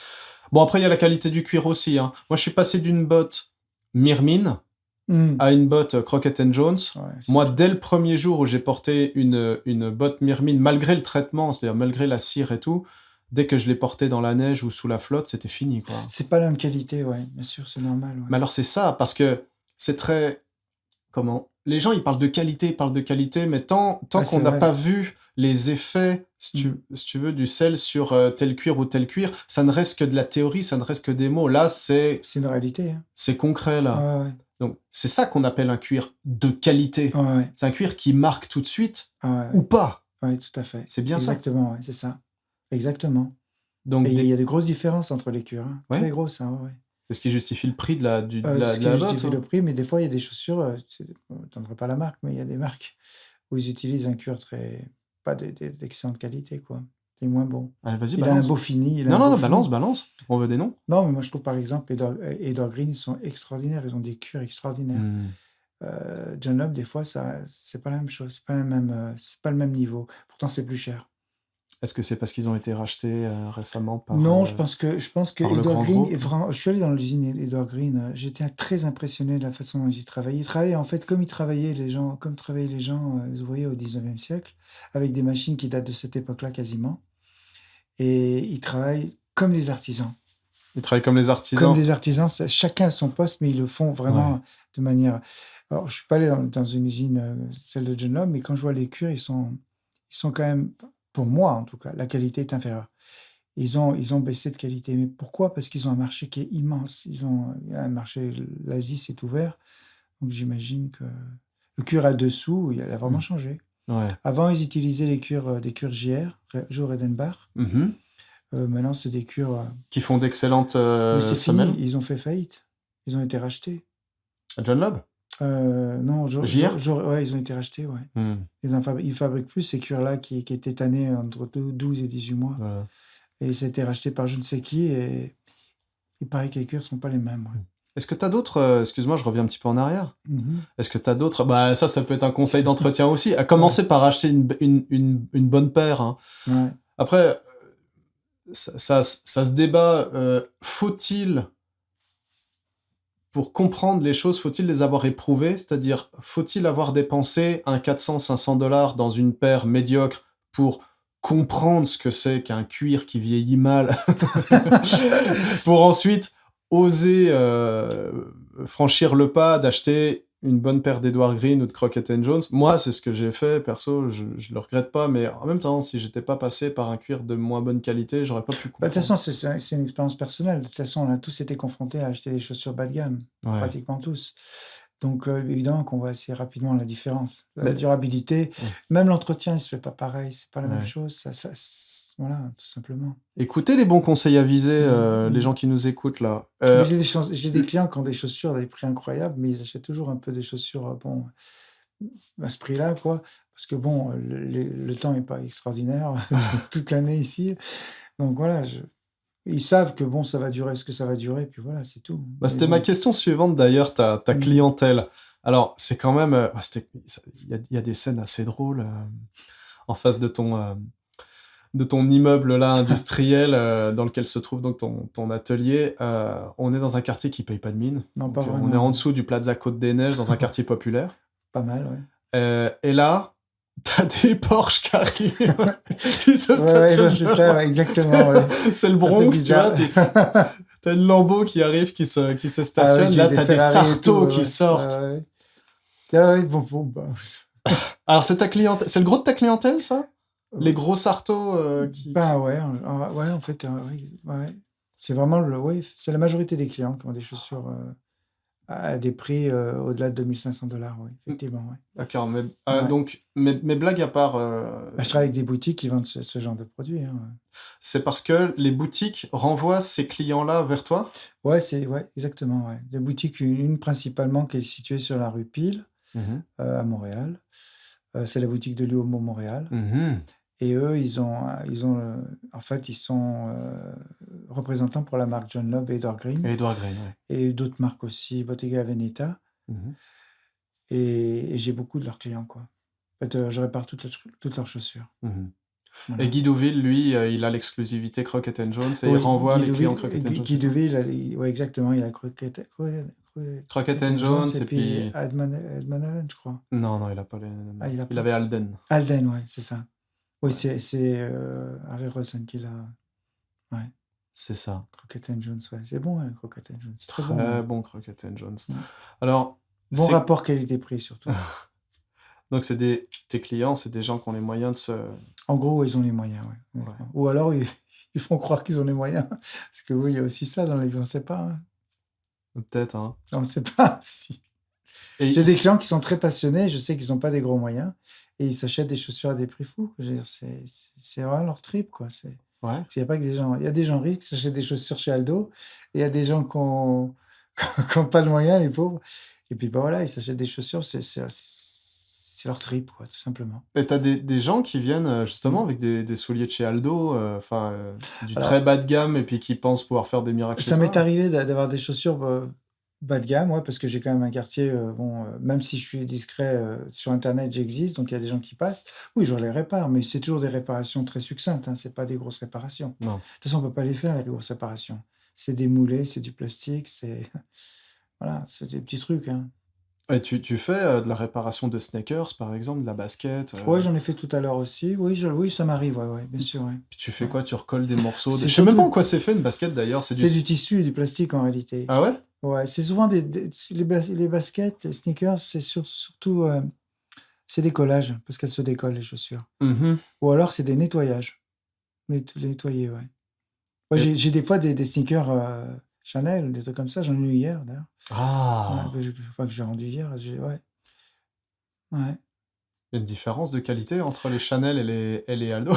Bon, après, il y a la qualité du cuir aussi. Hein. Moi, je suis passé d'une botte Mirmin à une botte Crockett & Jones. Ouais, moi, dès le premier jour où j'ai porté une botte Mirmin, malgré le traitement, c'est-à-dire malgré la cire et tout, dès que je l'ai portée dans la neige ou sous la flotte, c'était fini, quoi. C'est pas la même qualité, ouais. Bien sûr, c'est normal. Ouais. Mais alors, c'est ça, parce que c'est très... Comment ? Les gens, ils parlent de qualité, mais tant qu'on n'a pas vu les effets, si tu veux, du sel sur tel cuir ou tel cuir, ça ne reste que de la théorie, ça ne reste que des mots. Là, c'est une réalité. Hein. C'est concret, là. Ouais. Donc, c'est ça qu'on appelle un cuir de qualité. Ouais. C'est un cuir qui marque tout de suite ou pas. Oui, tout à fait. C'est bien Exactement, ouais, c'est ça. Exactement. Donc, il y a des grosses différences entre les cuirs. Hein. Très grosses, hein, ouais. C'est ce qui justifie le prix de la botte. C'est ce qui justifie le prix, mais des fois, il y a des chaussures, je ne donnerai pas la marque, mais il y a des marques où ils utilisent un cuir pas d'excellente qualité, quoi. C'est moins bon. Allez, vas-y, il balance. A un beau fini. Balance. On veut des noms. Non, mais moi, je trouve, par exemple, Edward Green, ils sont extraordinaires. Ils ont des cuirs extraordinaires. John Lobb, des fois, c'est pas la même chose. C'est pas le même niveau. Pourtant, c'est plus cher. Est-ce que c'est parce qu'ils ont été rachetés récemment par... Non, je pense que Edward Green est vraiment... Je suis allé dans l'usine Edward Green, j'étais très impressionné de la façon dont ils travaillaient. Ils travaillaient en fait comme travaillaient les gens, les ouvriers au 19e siècle, avec des machines qui datent de cette époque-là quasiment. Et ils travaillent comme des artisans. Ils travaillent comme les artisans. Comme des artisans, chacun à son poste, mais ils le font vraiment de manière... Alors, je suis pas allé dans une usine, celle de John Love, mais quand je vois les cuirs, ils sont quand même, pour moi en tout cas, la qualité est inférieure. Ils ont baissé de qualité. Mais pourquoi? Parce qu'ils ont un marché qui est immense. Il y a un marché, l'Asie s'est ouvert, donc j'imagine que le cuir à dessous, il a vraiment changé. Ouais. Avant, ils utilisaient des cuirs JR, Joe Redenbach. Mhm. Maintenant, c'est des cuirs. Qui font d'excellentes Mais c'est semelles. fini, ils ont fait faillite. Ils ont été rachetés. John Lobb? Non, JR? ouais, ils ont été rachetés, ouais. Hmm. Ils fabriquent plus ces cuirs-là qui étaient tannés entre 12 et 18 mois. Voilà. Et ça a été racheté par je ne sais qui, et il paraît que les cuirs sont pas les mêmes. Ouais. Est-ce que tu as d'autres... excuse-moi, je reviens un petit peu en arrière. Mhm. Est-ce que tu as d'autres... Bah, ça peut être un conseil d'entretien aussi. À commencer par acheter une bonne paire. Hein. Ouais. Après, ça se débat. Faut-il, pour comprendre les choses, faut-il les avoir éprouvées? C'est-à-dire, faut-il avoir dépensé un 400-500 $ dans une paire médiocre pour comprendre ce que c'est qu'un cuir qui vieillit mal, pour ensuite oser franchir le pas d'acheter une bonne paire d'Edward Green ou de Crockett Jones? Moi, c'est ce que j'ai fait, perso, je le regrette pas, mais en même temps, si j'étais pas passé par un cuir de moins bonne qualité, j'aurais pas pu Bah, de toute comprendre. façon, c'est une expérience personnelle. De toute façon, on a tous été confrontés à acheter des chaussures bas de gamme, Ouais. pratiquement tous. Donc, évidemment qu'on voit assez rapidement la différence. La Mais- durabilité, Ouais. même l'entretien, il se fait pas pareil, c'est pas la même Ouais. chose. Voilà, tout simplement. Écoutez les bons conseils avisés, Mhm. les gens qui nous écoutent là. Mais j'ai des clients qui ont des chaussures à des prix incroyables, mais ils achètent toujours un peu des chaussures, bon, à ce prix-là, quoi. Parce que bon, le temps n'est pas extraordinaire toute l'année ici. Donc voilà, ils savent que bon, ça va durer ce que ça va durer, puis voilà, c'est tout. Bah, Mais c'était bon. ma question suivante d'ailleurs, ta Mhm. clientèle. Alors, c'est quand même... il y a des scènes assez drôles en face de ton immeuble là industriel dans lequel se trouve donc ton atelier. On est dans un quartier qui paye pas de mine. Non, Donc, pas on vraiment. est en dessous du Plaza Côte-des-Neiges dans un quartier populaire. Pas mal, ouais. Et là, t'as des Porsche qui arrivent, qui se Ouais, stationnent. c'est ça, ouais, exactement, ouais. C'est le Un peu Bronx, tu vois. bizarre. Puis t'as une Lambo qui arrive, qui se Ah ouais, stationne. j'ai Là, des t'as des Ferrari et Sartos tout, qui ouais. sortent. Ouais. Ah ouais, bon, bah, Alors, c'est ta clientèle. C'est le gros de ta clientèle, ça? Les gros Sartos qui... bah ouais, ouais, en fait, ouais. C'est vraiment ouais, c'est la majorité des clients qui ont des chaussures à des prix au-delà de 2500 $, ouais, effectivement, ouais. D'accord, mais Ouais. donc, mes blagues à part, Bah, je travaille avec des boutiques qui vendent ce genre de produits, hein. c'est parce que les boutiques renvoient ces clients-là vers toi? Ouais, exactement, ouais. Des boutiques, une principalement qui est située sur la rue Pile, Mhm. à Montréal. C'est la boutique de Luomo Montréal. Mhm. Et eux, en fait, ils sont représentants pour la marque John Lobb et Edward Green. Et Edward Green, ouais. Et d'autres marques aussi, Bottega Veneta. Mhm. Et j'ai beaucoup de leurs clients, quoi. En fait, je répare toutes leurs chaussures. Mhm. Voilà. Et Guy Deauville, lui, il a l'exclusivité Crockett Jones et il Oui, renvoie Guy les clients Deauville- Crockett Jones. Guy Deauville, ouais, exactement, il a Crockett Jones et et puis puis... Edmond Allen, je crois. Non, il a pas les... Ah, il a Il pas. avait Alden. Alden, ouais, c'est ça. Oui, Ouais. c'est Harry Rosen qui l'a. Ouais, C'est ça. Crockett Jones, ouais. C'est bon, hein, Crockett Jones. C'est très Très bon. Ouais. bon Crockett Jones. Ouais. Alors, Bon c'est- rapport qualité-prix, surtout. donc tes clients, c'est des gens qui ont les moyens de se... En gros, ils ont les moyens, ouais. Ouais. Ou alors, ils font croire qu'ils ont les moyens. Parce que oui, il y a aussi ça dans la vie, on ne sait pas. Hein. Peut-être, hein. On ne sait pas si. Et J'ai des clients qui sont très passionnés, je sais qu'ils n'ont pas des gros moyens, et ils s'achètent des chaussures à des prix fous. Je veux dire, c'est vraiment leur trip, quoi. Ouais. Il y a pas que des gens. Il y a des gens riches qui s'achètent des chaussures chez Aldo, et il y a des gens qui n'ont pas le moyen, les pauvres. Et puis, bah voilà, ils s'achètent des chaussures, c'est leur trip, quoi, tout simplement. Et t'as des gens qui viennent justement avec des souliers de chez Aldo, du Alors- très bas de gamme, et puis qui pensent pouvoir faire des miracles chez Ça toi. m'est arrivé d'avoir des chaussures bas de gamme, ouais, parce que j'ai quand même un quartier, même si je suis discret sur Internet, j'existe, donc il y a des gens qui passent. Oui, je les répare, mais c'est toujours des réparations très succinctes, hein, c'est pas des grosses réparations. Non. De toute façon, on peut pas les faire, les grosses réparations. C'est des moulés, c'est du plastique, voilà, c'est des petits trucs. Hein. Et tu fais de la réparation de sneakers, par exemple, de la basket. Ouais, j'en ai fait tout à l'heure aussi. Oui, ça m'arrive, ouais, bien sûr. Ouais. Puis tu fais quoi? Tu recolles des morceaux de... C'est Je sais même pas surtout- en quoi c'est fait une basket d'ailleurs. C'est C'est du tissu et du plastique en réalité. Ah ouais? Ouais, c'est souvent les baskets, les sneakers, c'est surtout c'est des collages, parce qu'elles se décollent, les chaussures. Mhm. Ou alors c'est des nettoyages. Les nettoyer, ouais. Ouais, Et- j'ai des fois des sneakers Chanel, des trucs comme ça. J'en ai eu hier, d'ailleurs. Ouais, Ah, enfin, que j'ai rendu hier. Ouais, ouais. il y a une différence de qualité entre les Chanel et les Aldo.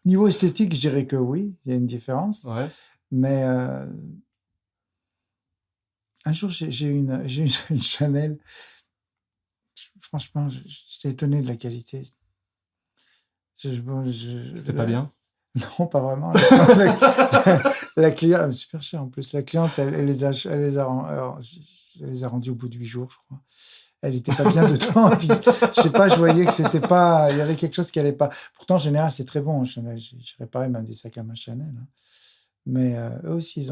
Niveau esthétique, je dirais que oui, il y a une différence. Ouais. Mais un jour, j'ai eu une Chanel. Franchement, j'étais étonné de la qualité. Bon, C'était pas bien. non, pas vraiment. La cliente, elle est super chère en plus. La cliente, elle les a rendus au bout de 8 jours, je crois. Elle n'était pas bien dedans. Puis, je sais pas, je voyais que c'était pas. Il y avait quelque chose qui allait pas. Pourtant, en général, c'est très bon, Chanel. J'ai réparé même des sacs à main Chanel, hein. Mais eux aussi, ils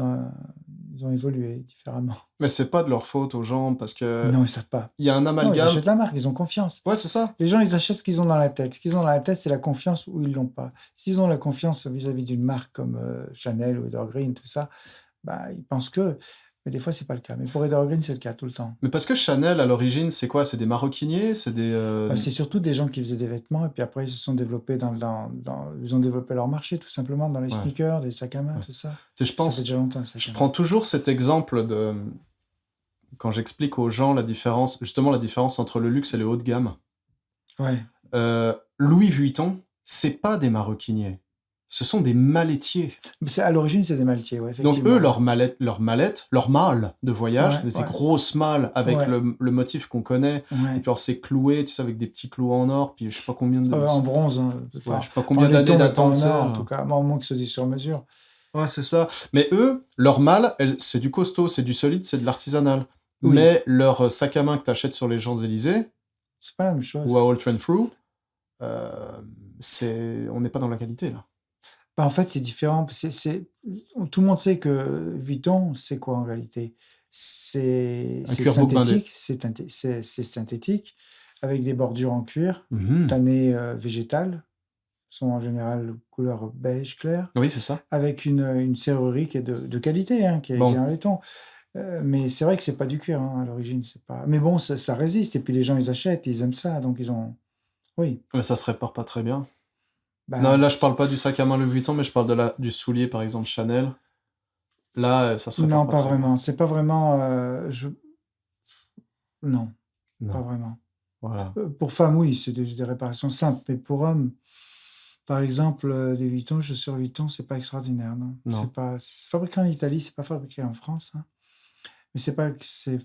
ont évolué différemment. Mais c'est pas de leur faute aux gens parce que Non, ils savent pas. il y a un Non, ils amalgame. achètent la marque, ils ont confiance. Ouais, c'est ça. Les gens, ils achètent ce qu'ils ont dans la tête. Ce qu'ils ont dans la tête, c'est la confiance ou ils l'ont pas. S'ils ont la confiance vis-à-vis d'une marque comme Chanel ou Evergreen, tout ça, bah, ils pensent que. Mais des fois, c'est pas le cas. Mais pour Evergreen, c'est le cas tout le temps. Mais parce que Chanel, à l'origine, c'est quoi? C'est des maroquiniers? C'est des... Bah, c'est surtout des gens qui faisaient des vêtements et puis après, ils se sont développés ils ont développé leur marché tout simplement dans les Ouais. sneakers, les sacs à main, Ouais. tout ça. Tu sais, je Ça pense... fait déjà longtemps, ça. Je prends toujours cet exemple de... Quand j'explique aux gens la différence, justement la différence entre le luxe et le haut de gamme. Ouais. Louis Vuitton, c'est pas des maroquiniers. Ce sont des mallettiers. Mais à l'origine, c'est des maletiers, ouais, Donc effectivement. eux, leurs mallettes, leurs malles de voyage, Ouais, ces ouais. grosses malles avec Ouais. le motif qu'on connaît, et Ouais. puis alors c'est cloué, tu sais, avec des petits clous en or, puis je sais pas combien de... En bronze, hein. Ouais, Enfin, je sais pas en combien d'années laiton, mais pas d'attente en c'est. or, en tout cas. Moi, au moins que ce soit sur mesure. Ouais, c'est ça. Mais eux, leur malle, c'est du costaud, c'est du solide, c'est de l'artisanal. Oui. Mais leur sac à main que t'achètes sur les Champs-Élysées C'est pas la même chose. ou à Old Renfrew, on n'est pas dans la qualité, là. Bah, en fait, c'est différent. Tout le monde sait que Vuitton, c'est quoi en réalité? C'est Un cuir bouc-bindé. synthétique, c'est synthétique, avec des bordures en cuir, Mhm. tannées végétales, sont en général couleur beige clair, Oui, c'est ça. avec une serrurerie qui est de qualité, hein, qui est Bon. en laiton. Mais c'est vrai que c'est pas du cuir, hein, à l'origine, c'est pas. Mais bon, ça résiste. Et puis les gens, ils achètent, ils aiment ça, donc ils ont. Oui. Mais ça se répare pas très bien. Bah, Non, là, je parle pas du sac à main Louis Vuitton, mais je parle du soulier, par exemple, Chanel. Là, ça se répare non, pas pas très bien. vraiment. C'est pas vraiment. Non, pas Non, vraiment. voilà. Pour femmes, oui, c'est des réparations simples. Mais pour hommes, par exemple, des Vuitton, chaussures Vuitton, c'est pas extraordinaire, non. Non. C'est fabriqué en Italie, c'est pas fabriqué en France, hein. Mais c'est pas que c'est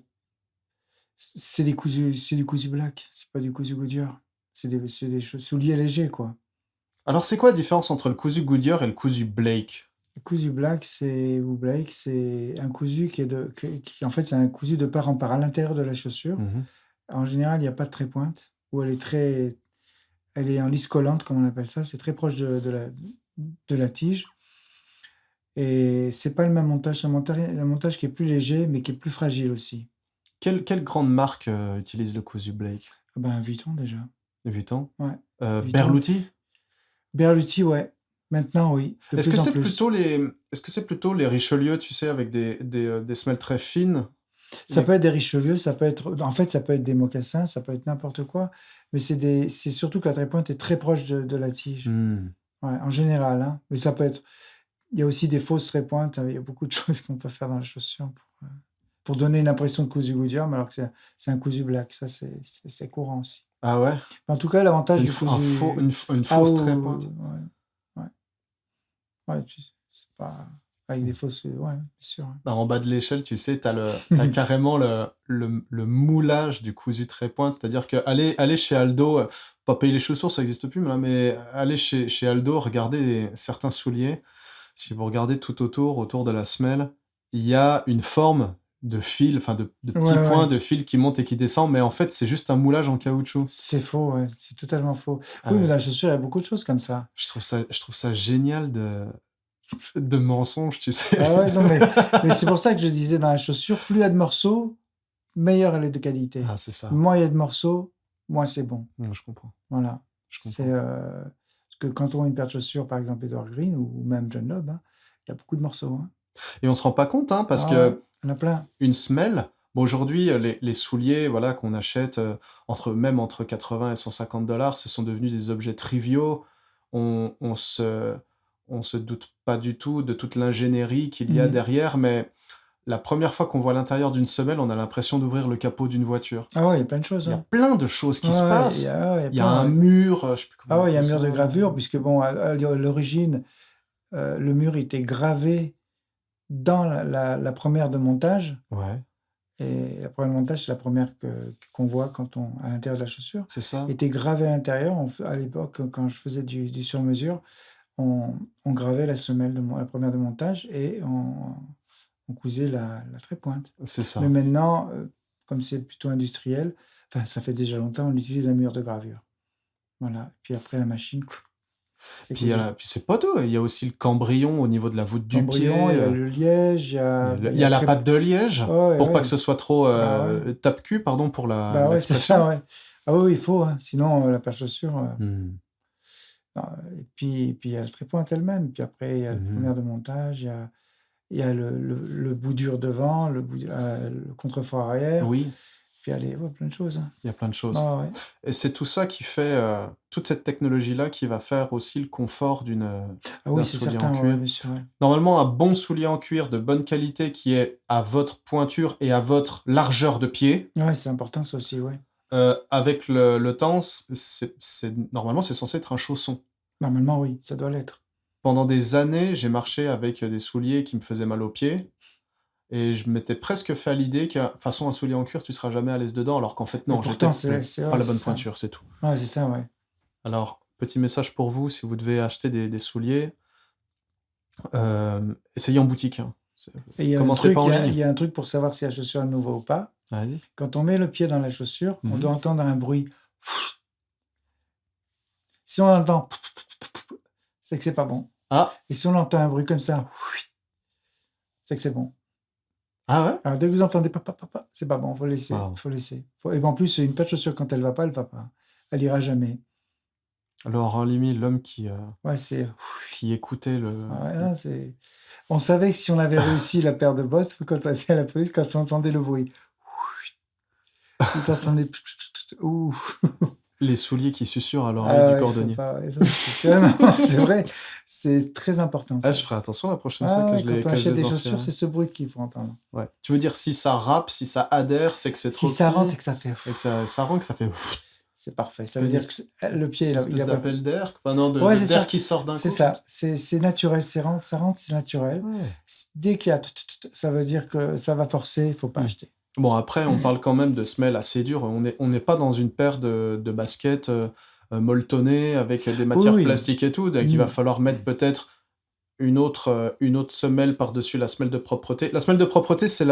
du cousu black, c'est pas du cousu Goodyear. C'est des souliers légers, quoi. Alors, c'est quoi la différence entre le cousu Goodyear et le cousu Blake? Le cousu black, ou Blake, c'est un cousu en fait, c'est un cousu de part en part à l'intérieur de la chaussure. Mhm. En général, il n'y a pas de trait-pointe, ou elle est en lisse collante, comme on appelle ça. C'est très proche de la tige. Et c'est pas le même montage. C'est un montage qui est plus léger, mais qui est plus fragile aussi. Quelle grande marque utilise le cousu Blake? Ah ben, Vuitton déjà. Vuitton? Ouais. Vuitton. Berluti? Berluti, ouais. Maintenant, oui. Est-ce que c'est plutôt les Richelieu, tu sais, avec des semelles très fines? Ça peut être des Richelieu, ça peut être. En fait, ça peut être des mocassins, ça peut être n'importe quoi. Mais c'est surtout que la trépointe est très proche de la tige. Hmm. Ouais, en général, hein. Mais ça peut être. Il y a aussi des fausses trépointes. Il y a beaucoup de choses qu'on peut faire dans la chaussure pour donner une impression de cousu Goodyear, mais alors que c'est un cousu black. Ça, c'est courant aussi. Ah ouais? Mais en tout cas, l'avantage C'est du cousu. une fausse trépointe. Ouais. Ouais, c'est pas. Avec des fausses. Ouais, bien sûr. En bas de l'échelle, tu sais, t'as carrément le moulage du cousu trépointe. C'est-à-dire que aller chez Aldo, pas payer les chaussures, ça n'existe plus, mais aller chez Aldo, regarder certains souliers. Si vous regardez tout autour de la semelle, il y a une forme de fil, enfin de petits points de fil qui montent et qui descendent, mais en fait, c'est juste un moulage en caoutchouc. C'est faux, ouais. C'est totalement faux. Ah Oui, ouais. mais dans la chaussure, il y a beaucoup de choses comme ça. Je trouve ça génial de mensonges, tu sais. Ah ouais, non, mais c'est pour ça que je disais dans la chaussure, plus il y a de morceaux, meilleure elle est de qualité. Ah, c'est ça. Moins il y a de morceaux, moins c'est bon. Je comprends. Voilà. Je comprends. C'est parce que quand on a une paire de chaussures, par exemple Evergreen ou même John Lobb, hein, il y a beaucoup de morceaux, hein. Et on se rend pas compte, hein, parce Ah ouais, que il y en a plein. une semelle, bon, aujourd'hui, les souliers, voilà, qu'on achète même entre 80 et 150 dollars, ce sont devenus des objets triviaux. On se doute pas du tout de toute l'ingénierie qu'il y a Mhm. derrière, mais la première fois qu'on voit l'intérieur d'une semelle, on a l'impression d'ouvrir le capot d'une voiture. Ah ouais, il y a plein de choses, Il y a hein. plein de choses qui se Ouais, passent. ouais, il y a Il y a plein, un ouais. mur, je sais plus comment Ah on ouais, il y a un appelle mur ça. de gravure, puisque bon, à l'origine, le mur était gravé dans la première de montage. Ouais, Et la première de montage, c'est la première qu'on voit à l'intérieur de la chaussure. c'est ça. Était gravée à l'intérieur. À l'époque, quand je faisais du sur-mesure, on gravait la semelle, la première de montage, et on cousait la trépointe. C'est ça. Mais maintenant, comme c'est plutôt industriel, enfin, ça fait déjà longtemps, on utilise un mur de gravure. Voilà. Puis après, la machine, c'est Puis, cousu. puis c'est pas tout. Il y a aussi le cambrion au niveau de la voûte du pied. Cambrion, il y a le liège, Il y a la pâte de liège, Ouais, pour pas ouais. que ce soit trop Bah ouais. tape-cul, pardon pour Bah ouais, c'est l'expression. ça, ouais. Ah oui, il faut, hein. Sinon, la paire de chaussures. Hmm. Et puis il y a le trépointe elle-même. Puis après, il y a la Mhm. première de montage, il y a le bout dur devant, le contrefort arrière. Oui, Puis il y a plein de choses, hein. il y a plein de choses. Ah ouais. Et c'est tout ça qui fait, toute cette technologie-là qui va faire aussi le confort Ah oui, d'un c'est soulier en certain, ouais, cuir. bien sûr, ouais. Normalement, un bon soulier en cuir de bonne qualité qui est à votre pointure et à votre largeur de pied, Ouais, c'est important ça aussi, ouais. avec le temps, normalement, c'est censé être un chausson. Normalement, oui, ça doit l'être. Pendant des années, j'ai marché avec des souliers qui me faisaient mal aux pieds. Et je m'étais presque fait à l'idée que, de toute façon, un soulier en cuir, tu seras jamais à l'aise dedans, alors qu'en fait, Mais non, j'ai pourtant, peut-être c'est pas ouais, la c'est bonne ça. pointure, c'est tout. Ouais, c'est ça, ouais. Alors, petit message pour vous, si vous devez acheter des souliers, essayez en boutique, hein. Et il y a un Commencez truc, pas en il ligne. y a un truc pour savoir si la chaussure est nouveau ou pas. Vas-y. Quand on met le pied dans la chaussure, on Mhm. doit entendre un bruit. Si on entend, c'est que c'est pas bon. Ah, Et si on entend un bruit comme ça, c'est que c'est bon. ah ouais? Alors, dès que vous entendez papa, c'est pas bon, faut laisser. Wow. Faut laisser. Et en plus, une paire de chaussures, quand elle va pas, elle va pas. Elle ira jamais. Alors, en limite, l'homme Ouais, c'est. qui écoutait le... Ouais, non, c'est. On savait que si on avait réussi la paire de bottes, quand on était à la police, quand on entendait le bruit. Si t'entendais. Ouh. Les souliers qui susurrent à l'oreille Ah du ouais, il faut cordonnier. pas. Ouais, ça, non, c'est vrai. C'est très important, Ah, ça. je ferai attention la prochaine Ah fois que ouais, je les, quand on que je achète les des en chaussures, ferai. c'est ce bruit qu'il faut entendre. Ouais. Tu veux dire, si ça râpe, si ça adhère, c'est que c'est trop Si ça petit, rentre et que ça fait. et que ça rend que ça fait... C'est parfait. Ça veut veut dire dire que le pied, Une il espèce a pas. d'appel d'air, enfin non, Ouais, c'est d'air ça. qui sort d'un coup. C'est ça. C'est naturel. Ça rentre, c'est naturel. Ouais. Dès qu'il y a. Ça veut dire que ça va forcer, il faut pas acheter. Bon, après, on parle quand même de semelles assez dures. On n'est pas dans une paire de baskets molletonnées avec des matières oui. plastiques et tout. Donc, il va falloir mettre peut-être une autre semelle par-dessus la semelle de propreté. La semelle de propreté, c'est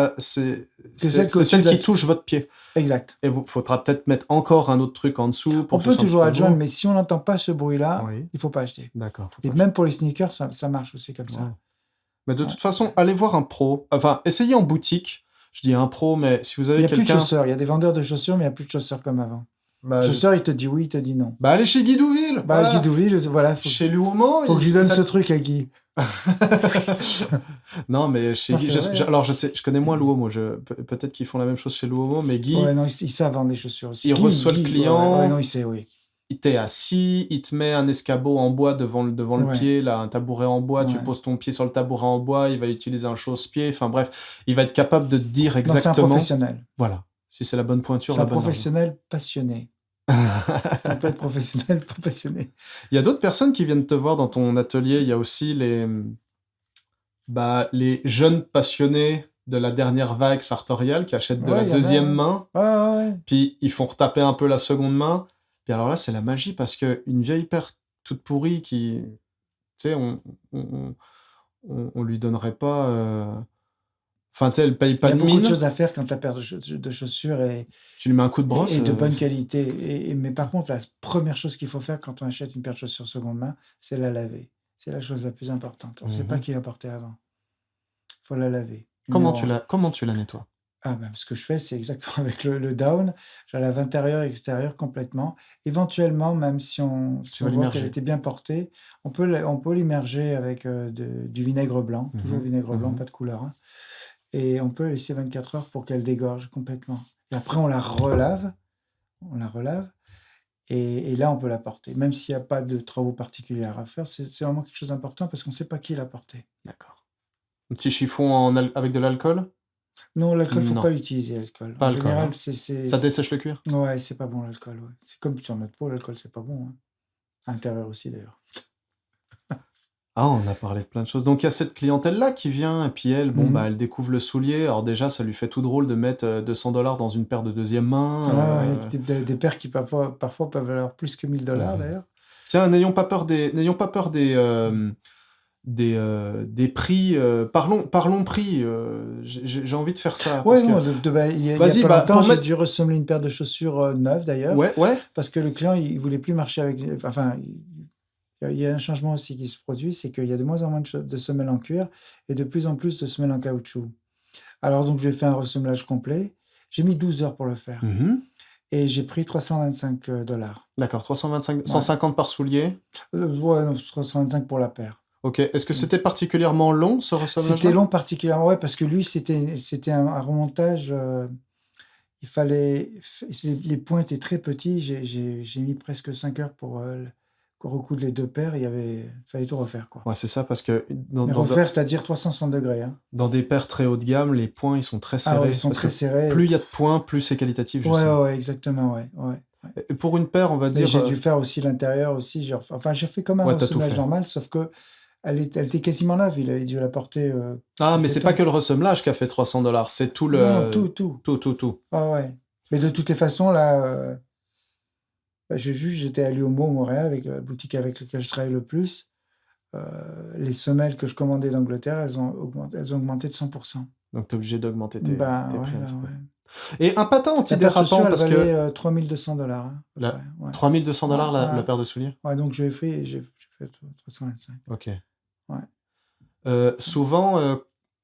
celle qui touche votre pied. Exact. Et il faudra peut-être mettre encore un autre truc en dessous. Pour On que ce peut soit un toujours petit peu adjoindre, beau. mais si on n'entend pas ce bruit-là, Oui. il faut pas acheter. D'accord. Et même pour les sneakers, ça marche aussi comme ça. Ouais. Mais de toute façon, allez voir un pro. Enfin, essayez en boutique. Je dis un pro, mais si vous avez Il n'y a plus de quelqu'un... chausseurs. Il y a des vendeurs de chaussures, mais il n'y a plus de chausseurs comme avant. Bah, Chausseur, il te dit oui, il te dit non. Bah, allez chez Guy Douville. Bah, voilà. Guy Douville, voilà. Chez Luomo. Faut que je lui donne ce truc à Guy. Non, mais chez Non, Guy... c'est vrai, hein. Alors, je connais moins Luomo. Peut-être qu'ils font la même chose chez Luomo, mais Guy... Ouais, non, ils savent vendre des chaussures aussi. Il reçoit le client. Ouais, non, il sait, oui. Il t'est assis, il te met un escabeau en bois devant le pied, là, un tabouret en bois, tu poses ton pied sur le tabouret en bois, il va utiliser un chausse-pied, enfin bref, il va être capable de te dire exactement... Non, c'est un professionnel. Voilà, si c'est la bonne pointure, C'est la un bonne professionnel passionné. C'est un peu professionnel, pas passionné. Il y a d'autres personnes qui viennent te voir dans ton atelier, il y a aussi les jeunes passionnés de la dernière vague sartoriale qui achètent de la deuxième main, puis ils font retaper un peu la seconde main. Puis alors là, c'est la magie parce qu'une vieille paire toute pourrie qui, tu sais, on lui donnerait pas... Enfin, tu sais, elle paye pas de mine. Il y a beaucoup de choses à faire quand ta paire de chaussures est... Tu lui mets un coup de brosse. Et de bonne qualité. Mais par contre, la première chose qu'il faut faire quand on achète une paire de chaussures seconde main, c'est la laver. C'est la chose la plus importante. On ne sait pas qui l'a portée avant. Il faut la laver. Comment tu la nettoies? Ah ben, ce que je fais, c'est exactement avec le down. Je lave intérieur et extérieur complètement. Éventuellement, même Tu si vas on voit qu'elle l'immerger. était bien portée, on peut l'immerger avec du vinaigre blanc, toujours Mhm, vinaigre blanc, mhm. pas de couleur, hein. Et on peut laisser 24 heures pour qu'elle dégorge complètement. Et après, on la relave, et là, on peut la porter. Même s'il n'y a pas de travaux particuliers à faire, c'est vraiment quelque chose d'important parce qu'on ne sait pas qui l'a porté. D'accord. Un petit chiffon avec de l'alcool? Non, l'alcool, faut pas Non, l'utiliser, l'alcool. En pas alcool, général, hein. Ça dessèche le cuir? ouais, c'est pas bon l'alcool, ouais. C'est comme sur notre peau, l'alcool, c'est pas bon, hein. À l'intérieur aussi, d'ailleurs. Ah, on a parlé de plein de choses. Donc il y a cette clientèle-là qui vient, et puis elle, bon, bah, Mhm. elle découvre le soulier. Alors déjà, ça lui fait tout drôle de mettre 200 $ dans une paire de deuxième main. Ouais, ouais, des paires qui parfois peuvent valoir plus que 1000 $ Mhm. d'ailleurs. Tiens, n'ayons pas peur des prix. Parlons prix. J'ai envie de faire ça Ouais, parce que. non, bah, il y a Vas-y, pas bah longtemps, pour j'ai mettre. dû ressembler une paire de chaussures neuves d'ailleurs, Ouais, ouais. parce que le client, il voulait plus marcher avec. Enfin, il y a un changement aussi qui se produit, c'est qu'il y a de moins en moins de semelles en cuir et de plus en plus de semelles en caoutchouc. Alors donc, j'ai fait un ressemblage complet. J'ai mis 12 heures pour le faire Mhm. et j'ai pris 325 $. D'accord. 325, Ouais. 150 par soulier. Ouais, non, 325 pour la paire. Ok. Est-ce que Mm. c'était particulièrement long ce C'était ressemblage-là? long particulièrement, ouais, parce que lui, c'était un remontage. Il fallait. Les points étaient très petits. J'ai mis presque 5 heures pour recoudre les deux paires. Il fallait tout refaire, quoi. Ouais, c'est ça, parce que Mais refaire, c'est-à-dire 360 degrés, hein. dans des paires très haut de gamme, les points, ils sont très Ah ouais, ils serrés. sont Parce que très serrés. plus il y a de points, plus c'est qualitatif, je Ouais, sais. ouais, ouais, exactement, ouais, ouais, ouais. Et pour une paire, on va Mais dire. j'ai dû faire aussi l'intérieur aussi. Enfin, j'ai fait comme un Ouais, t'as tout ressemblage fait. normal, sauf que elle était quasiment neuve. Il avait dû la porter Ah, mais quelque c'est pas temps. que le ressemblage qui a fait 300 $, c'est tout Non, non, le. tout, tout. Tout, tout, tout. Ah ouais. Mais de toutes les façons, là, bah, j'étais à Luomo, Montréal, avec la boutique avec laquelle je travaille le plus. Les semelles que je commandais d'Angleterre, elles ont augmenté de 100%. Donc t'es obligé d'augmenter Ben tes ouais, prix un ben petit peu. ouais. Et un patin La paire de antidérapant, chaussures, elle parce que. valait 3200 $, hein, à peu près. Ouais. 3200 $ Ouais, la ouais. paire de souliers? Ouais, donc j'ai fait 325. Ok. Ouais. Souvent,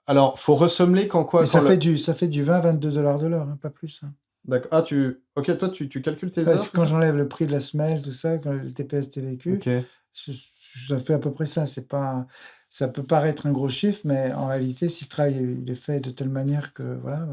alors, faut ressemeler quand quoi? Mais Quand le. ça fait du 20-22 $ de l'heure, hein, pas plus, hein. D'accord. Ah, ok, toi, tu calcules tes heures, C'est c'est quand ça? j'enlève le prix de la semelle, tout ça, quand le TPS, TVQ, Ok. c'est- ça fait à peu près ça. C'est pas, ça peut paraître un gros chiffre, mais en réalité, si le travail il est fait de telle manière que voilà.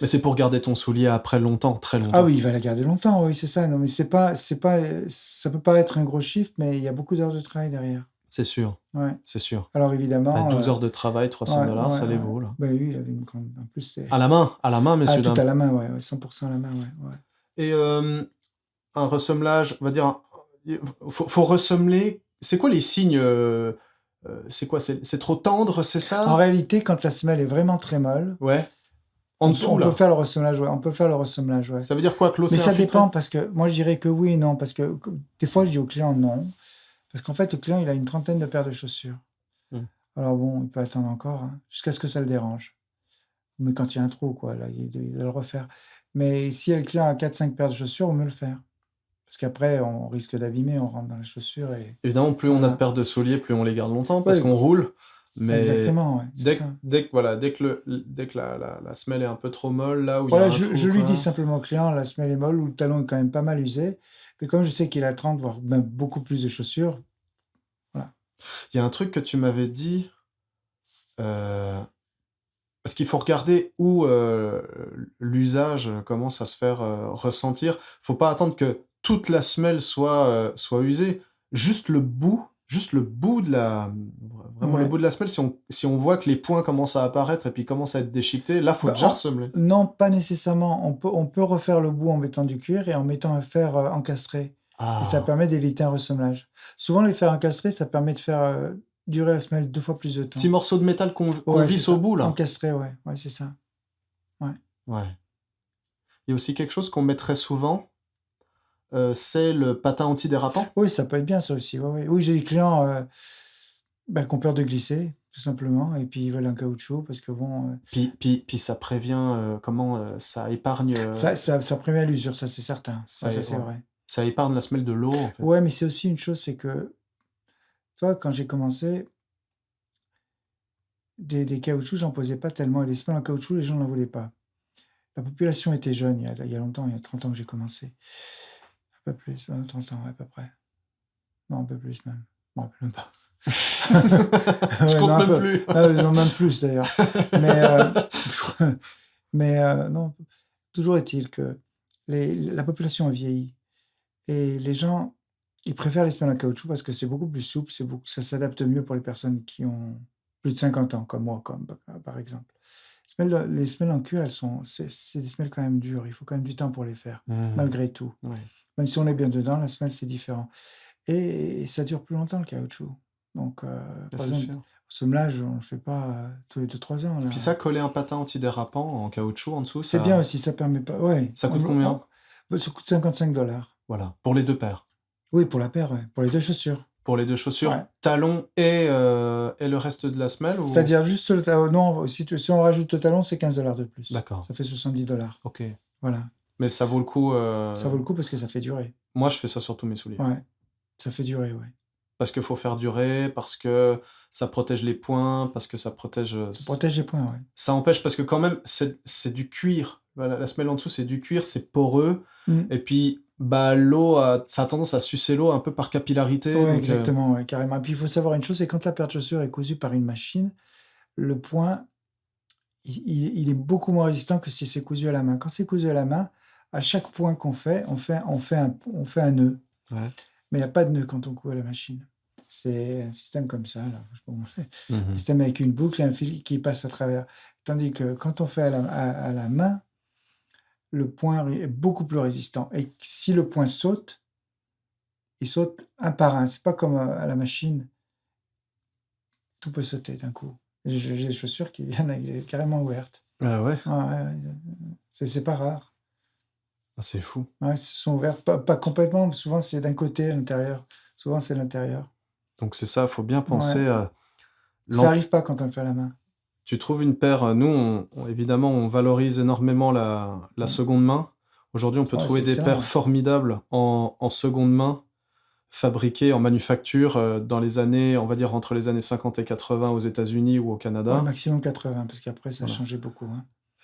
Mais c'est pour garder ton soulier après longtemps, très Ah longtemps. oui, il va la garder longtemps, oui, c'est ça. Non, mais c'est pas, ça peut paraître un gros chiffre, mais il y a beaucoup d'heures de travail derrière. C'est sûr. Ouais. C'est sûr. Alors Bah, évidemment, 12 heures de travail, ouais, 300 $, ouais, ça les ouais. vaut, là. Ben lui, il avait une grande. En plus, c'est À la main, messieurs, tout à dames. la main, ouais, ouais, 100% à la main, ouais, ouais. Et un ressemelage, on va dire, faut ressemeler. C'est quoi les signes c'est quoi? C'est trop tendre, c'est En ça? réalité, quand la semelle est vraiment très molle, Ouais. En on dessous, peut là. faire le ressemblage, ouais. On peut faire le ressemblage, ouais. Ça veut dire quoi? Que l'eau Mais s'est ça infiltrée? dépend parce que moi je dirais que oui et non parce que des fois je dis au client non parce qu'en fait le client il a une trentaine de paires de chaussures. Hmm. Alors bon, il peut attendre encore hein, jusqu'à ce que ça le dérange. Mais quand il y a un trou quoi, là il doit le refaire. Mais si le client a 4-5 paires de chaussures, on peut le faire parce qu'après on risque d'abîmer, on rentre dans la chaussure et Évidemment, plus on a de voilà. paires de souliers, plus on les garde longtemps, parce Ouais, qu'on roule. Mais exactement, ouais, c'est ça. voilà, dès que la semelle est un peu trop molle, là où il y a Voilà, un je, trou, je lui dis quoi. simplement au client, la semelle est molle ou le talon est quand même pas mal usé. Mais comme je sais qu'il a 30 voire même beaucoup plus de chaussures, voilà. Il y a un truc que tu m'avais dit, euh, parce qu'il faut regarder où l'usage commence à se faire ressentir. Faut pas attendre que toute la semelle soit usée. Juste le bout de la, vraiment le Ouais. bout de la semelle, si on voit que les points commencent à apparaître et puis commencent à être déchiquetés, là, faut Bah, déjà ressemeler. non, pas nécessairement. On peut refaire le bout en mettant du cuir et en mettant un fer encastré. Et ça Ah, permet d'éviter un ressemblage. Souvent, les fers encastrés, ça permet de faire durer la semelle 2 fois plus de petit temps. morceau de métal qu'on Ouais, c'est visse au ça. bout, là. Encastré, ouais. Ouais, c'est ça. Ouais. Ouais. Il y a aussi quelque chose qu'on met très souvent, c'est le patin antidérapant. Oui, ça peut être bien, ça aussi. Ouais, ouais. Oui, j'ai des clients qui ont peur de glisser, tout simplement. Et puis, ils veulent un caoutchouc parce que, bon, Puis ça prévient, ça épargne, ça prévient l'usure, ça, c'est certain. Ouais, ça, ça, é- c'est ouais. vrai. Ça épargne la semelle de l'eau, en fait. Ouais, mais c'est aussi une chose, c'est que, toi, quand j'ai commencé, des caoutchoucs, j'en posais pas tellement. Et les semelles en caoutchouc, les gens n'en voulaient pas. La population était jeune il y a longtemps, il y a 30 ans que j'ai commencé. Un peu plus, 30 ans à peu près. Non, un peu plus même. Je me rappelle même pas. Je Ouais, compte non, un même peu. plus. Non, même plus d'ailleurs. Mais non, toujours est-il que la population a vieilli. Et les gens, ils préfèrent les semelles en caoutchouc parce que c'est beaucoup plus souple, ça s'adapte mieux pour les personnes qui ont plus de 50 ans, comme moi, par exemple. Les semelles en cuir, c'est des semelles quand même dures. Il faut quand même du temps pour les faire, malgré tout. Ouais. Même si on est bien dedans, la semelle, c'est différent. Et ça dure plus longtemps, le caoutchouc. Donc, par C'est exemple, sûr. au semmelage, on ne le fait pas tous les 2-3 ans. Là. Puis ça, coller un patin antidérapant en caoutchouc en dessous, C'est bien aussi, ça permet pas. Ouais, ça coûte combien? Ça coûte $55. Voilà, pour les 2 paires. Oui, pour la paire, ouais. Pour les 2 chaussures. Pour les 2 chaussures, Ouais. talons et le reste de la semelle ou... C'est-à-dire juste le talon. Non, si on rajoute le talon, c'est $15 de plus. D'accord. Ça fait $70. Ok. Voilà. Mais ça vaut le coup... Ça vaut le coup parce que ça fait durer. Moi, je fais ça sur tous mes souliers. Ouais. Ça fait durer, ouais. Parce qu'il faut faire durer, parce que ça protège les poings, parce que ça protège... Ça protège les poings, ouais. Ça empêche, parce que quand même, c'est du cuir. Voilà, la semelle en dessous, c'est du cuir, c'est poreux. Et puis, bah, l'eau, ça a tendance à sucer l'eau un peu par capillarité. Oui, donc, exactement, ouais, carrément. Et puis, il faut savoir une chose, c'est quand la paire de chaussures est cousue par une machine, le point, il est beaucoup moins résistant que si c'est cousu à la main. Quand c'est cousu à la main, à chaque point qu'on fait, on fait un nœud. Ouais. Mais il n'y a pas de nœud quand on coud à la machine. C'est un système comme ça, là. Un Mhm. système avec une boucle et un fil qui passe à travers. Tandis que quand on fait à la main, le point est beaucoup plus résistant. Et si le point saute, il saute un par un. C'est pas comme à la machine. Tout peut sauter d'un coup. J'ai des chaussures qui viennent carrément ouvertes. Ah ouais, C'est pas rare. ah, c'est fou. Ouais, elles sont ouvertes, pas complètement. Souvent, c'est d'un côté, à l'intérieur. Souvent, c'est l'intérieur. Donc c'est ça, il faut bien penser à... Ça n'arrive pas quand on le fait à la main. Tu trouves une paire... Nous, évidemment, on valorise énormément la seconde main. Aujourd'hui, on peut trouver des paires formidables en seconde main, fabriquées en manufacture dans les années, on va dire entre les années 50 et 80 aux États-Unis ou au Canada. Ouais, maximum 80, parce qu'après, ça a changé beaucoup.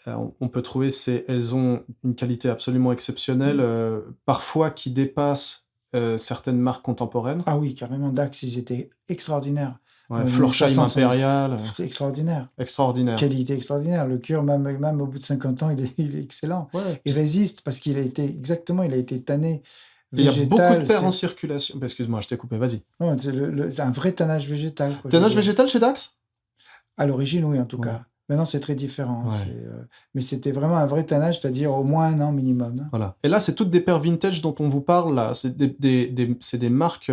On peut trouver, elles ont une qualité absolument exceptionnelle, parfois qui dépasse certaines marques contemporaines. Ah oui, carrément, Dax, ils étaient extraordinaires. Ouais, Florsheim Impérial. C'est extraordinaire. Extraordinaire. Qualité extraordinaire. Le cuir, même au bout de 50 ans, il est excellent. Ouais. Il résiste parce qu'il a été tanné. Il y a beaucoup de paires en circulation. Excuse-moi, je t'ai coupé, vas-y. Non, c'est un vrai tannage végétal. Tannage végétal chez Dax? À l'origine, oui, en tout cas. Maintenant, c'est très différent. Mais c'était vraiment un vrai tannage, c'est-à-dire au moins 1 an minimum. Hein. Voilà. Et là, c'est toutes des paires vintage dont on vous parle. Là. C'est des marques,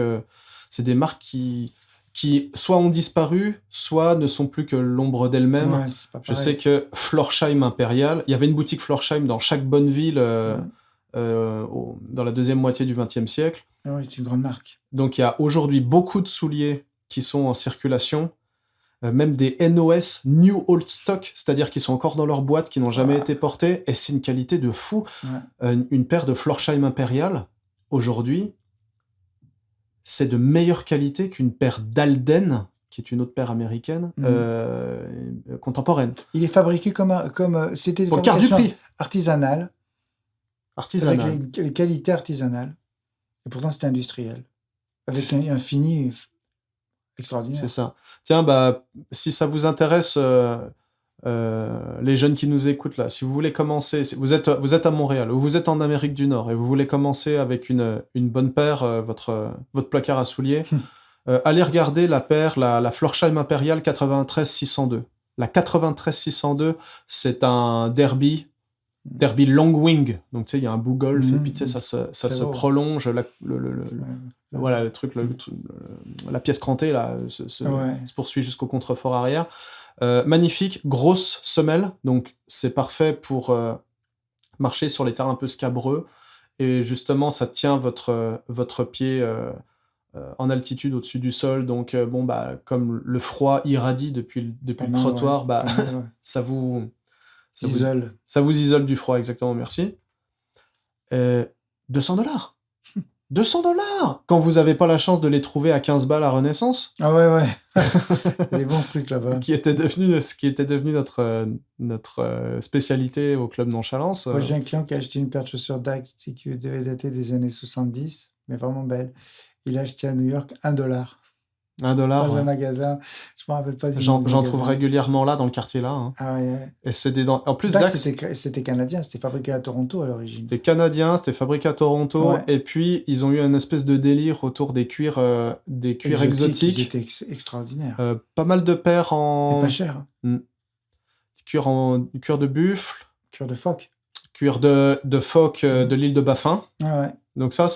qui soit ont disparu, soit ne sont plus que l'ombre d'elles-mêmes. Ouais, je sais que Florsheim Impérial, il y avait une boutique Florsheim dans chaque bonne ville dans la deuxième moitié du XXe siècle. Ah oui, c'est une grande marque. Donc il y a aujourd'hui beaucoup de souliers qui sont en circulation, même des NOS, New Old Stock, c'est-à-dire qui sont encore dans leur boîte, qui n'ont jamais été portés, et c'est une qualité de fou. Une paire de Florsheim Impérial, aujourd'hui, c'est de meilleure qualité qu'une paire d'Alden, qui est une autre paire américaine, contemporaine. Il est fabriqué comme c'était pour le quart du prix. Artisanal. Avec les qualités artisanales. Et pourtant, c'était industriel. Avec un fini extraordinaire. C'est ça. Tiens, si ça vous intéresse, les jeunes qui nous écoutent là, si vous voulez commencer, si vous êtes à Montréal ou vous êtes en Amérique du Nord et vous voulez commencer avec une bonne paire, votre placard à souliers, allez regarder la paire, la Florsheim Impérial 93-602. La 93-602, c'est un derby long wing. Donc tu sais, il y a un bout golf et puis tu sais, ça se prolonge. Voilà, le truc, la pièce crantée là, se poursuit jusqu'au contrefort arrière. Magnifique, grosse semelle, donc c'est parfait pour marcher sur les terrains un peu scabreux, et justement ça tient votre pied en altitude au-dessus du sol, donc comme le froid irradie depuis le trottoir, ça vous isole du froid, exactement, merci. $200. 200 $ quand vous n'avez pas la chance de les trouver à 15 balles à Renaissance, Ah ouais, ouais. Il y a des bons trucs là-bas. qui était devenu notre spécialité au Club Nonchalance. Moi, j'ai un client qui a acheté une paire de chaussures Dax qui devait dater des années 70, mais vraiment belle. Il a acheté à New York $1 $1, dans un ouais. magasin. Je me rappelle pas du nom du J'en trouve magasin. régulièrement là, dans le quartier là. Hein. Ah ouais, ouais. Et c'est en plus, Dax, Dax, c'était canadien, c'était fabriqué à Toronto à l'origine. c'était canadien, c'était fabriqué à Toronto, Ouais. et puis ils ont eu une espèce de délire autour des cuirs Ils exotiques. étaient extraordinaires. Pas mal de paires Et en pas cher. Hein. cuir de buffle, Cuir de phoque. cuir de phoque de l'île de Baffin. Ah ouais. Donc ça,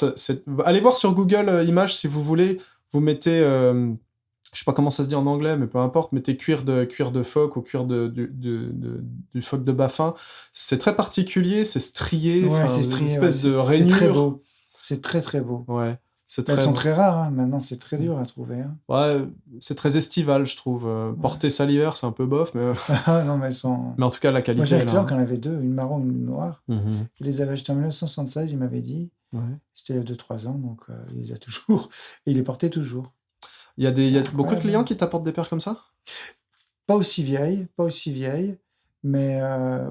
allez voir sur Google Images si vous voulez. Vous mettez, je sais pas comment ça se dit en anglais, mais peu importe, mettez cuir de phoque ou cuir du phoque de Baffin. C'est très particulier, c'est strié, Ouais, enfin, c'est une strié. espèce de C'est très rainure. beau. C'est très très beau. Ouais, c'est Elles très sont beau. très rares, hein. Maintenant c'est très dur à trouver. Hein. Ouais, c'est très estival, je trouve. Porter ça l'hiver, c'est un peu bof, mais Ah non, mais elles sont. mais en tout cas, la Moi qualité j'ai un est client là. qui en avait deux, une marron, une noire. Mhm. Il les avait achetées en 1976, il m'avait dit. Ouais. C'était il y a 2-3 ans, donc il les a toujours. Et il les portait toujours. Il y a beaucoup de Incroyable, clients hein. qui t'apportent des paires comme ça? Pas aussi vieilles, mais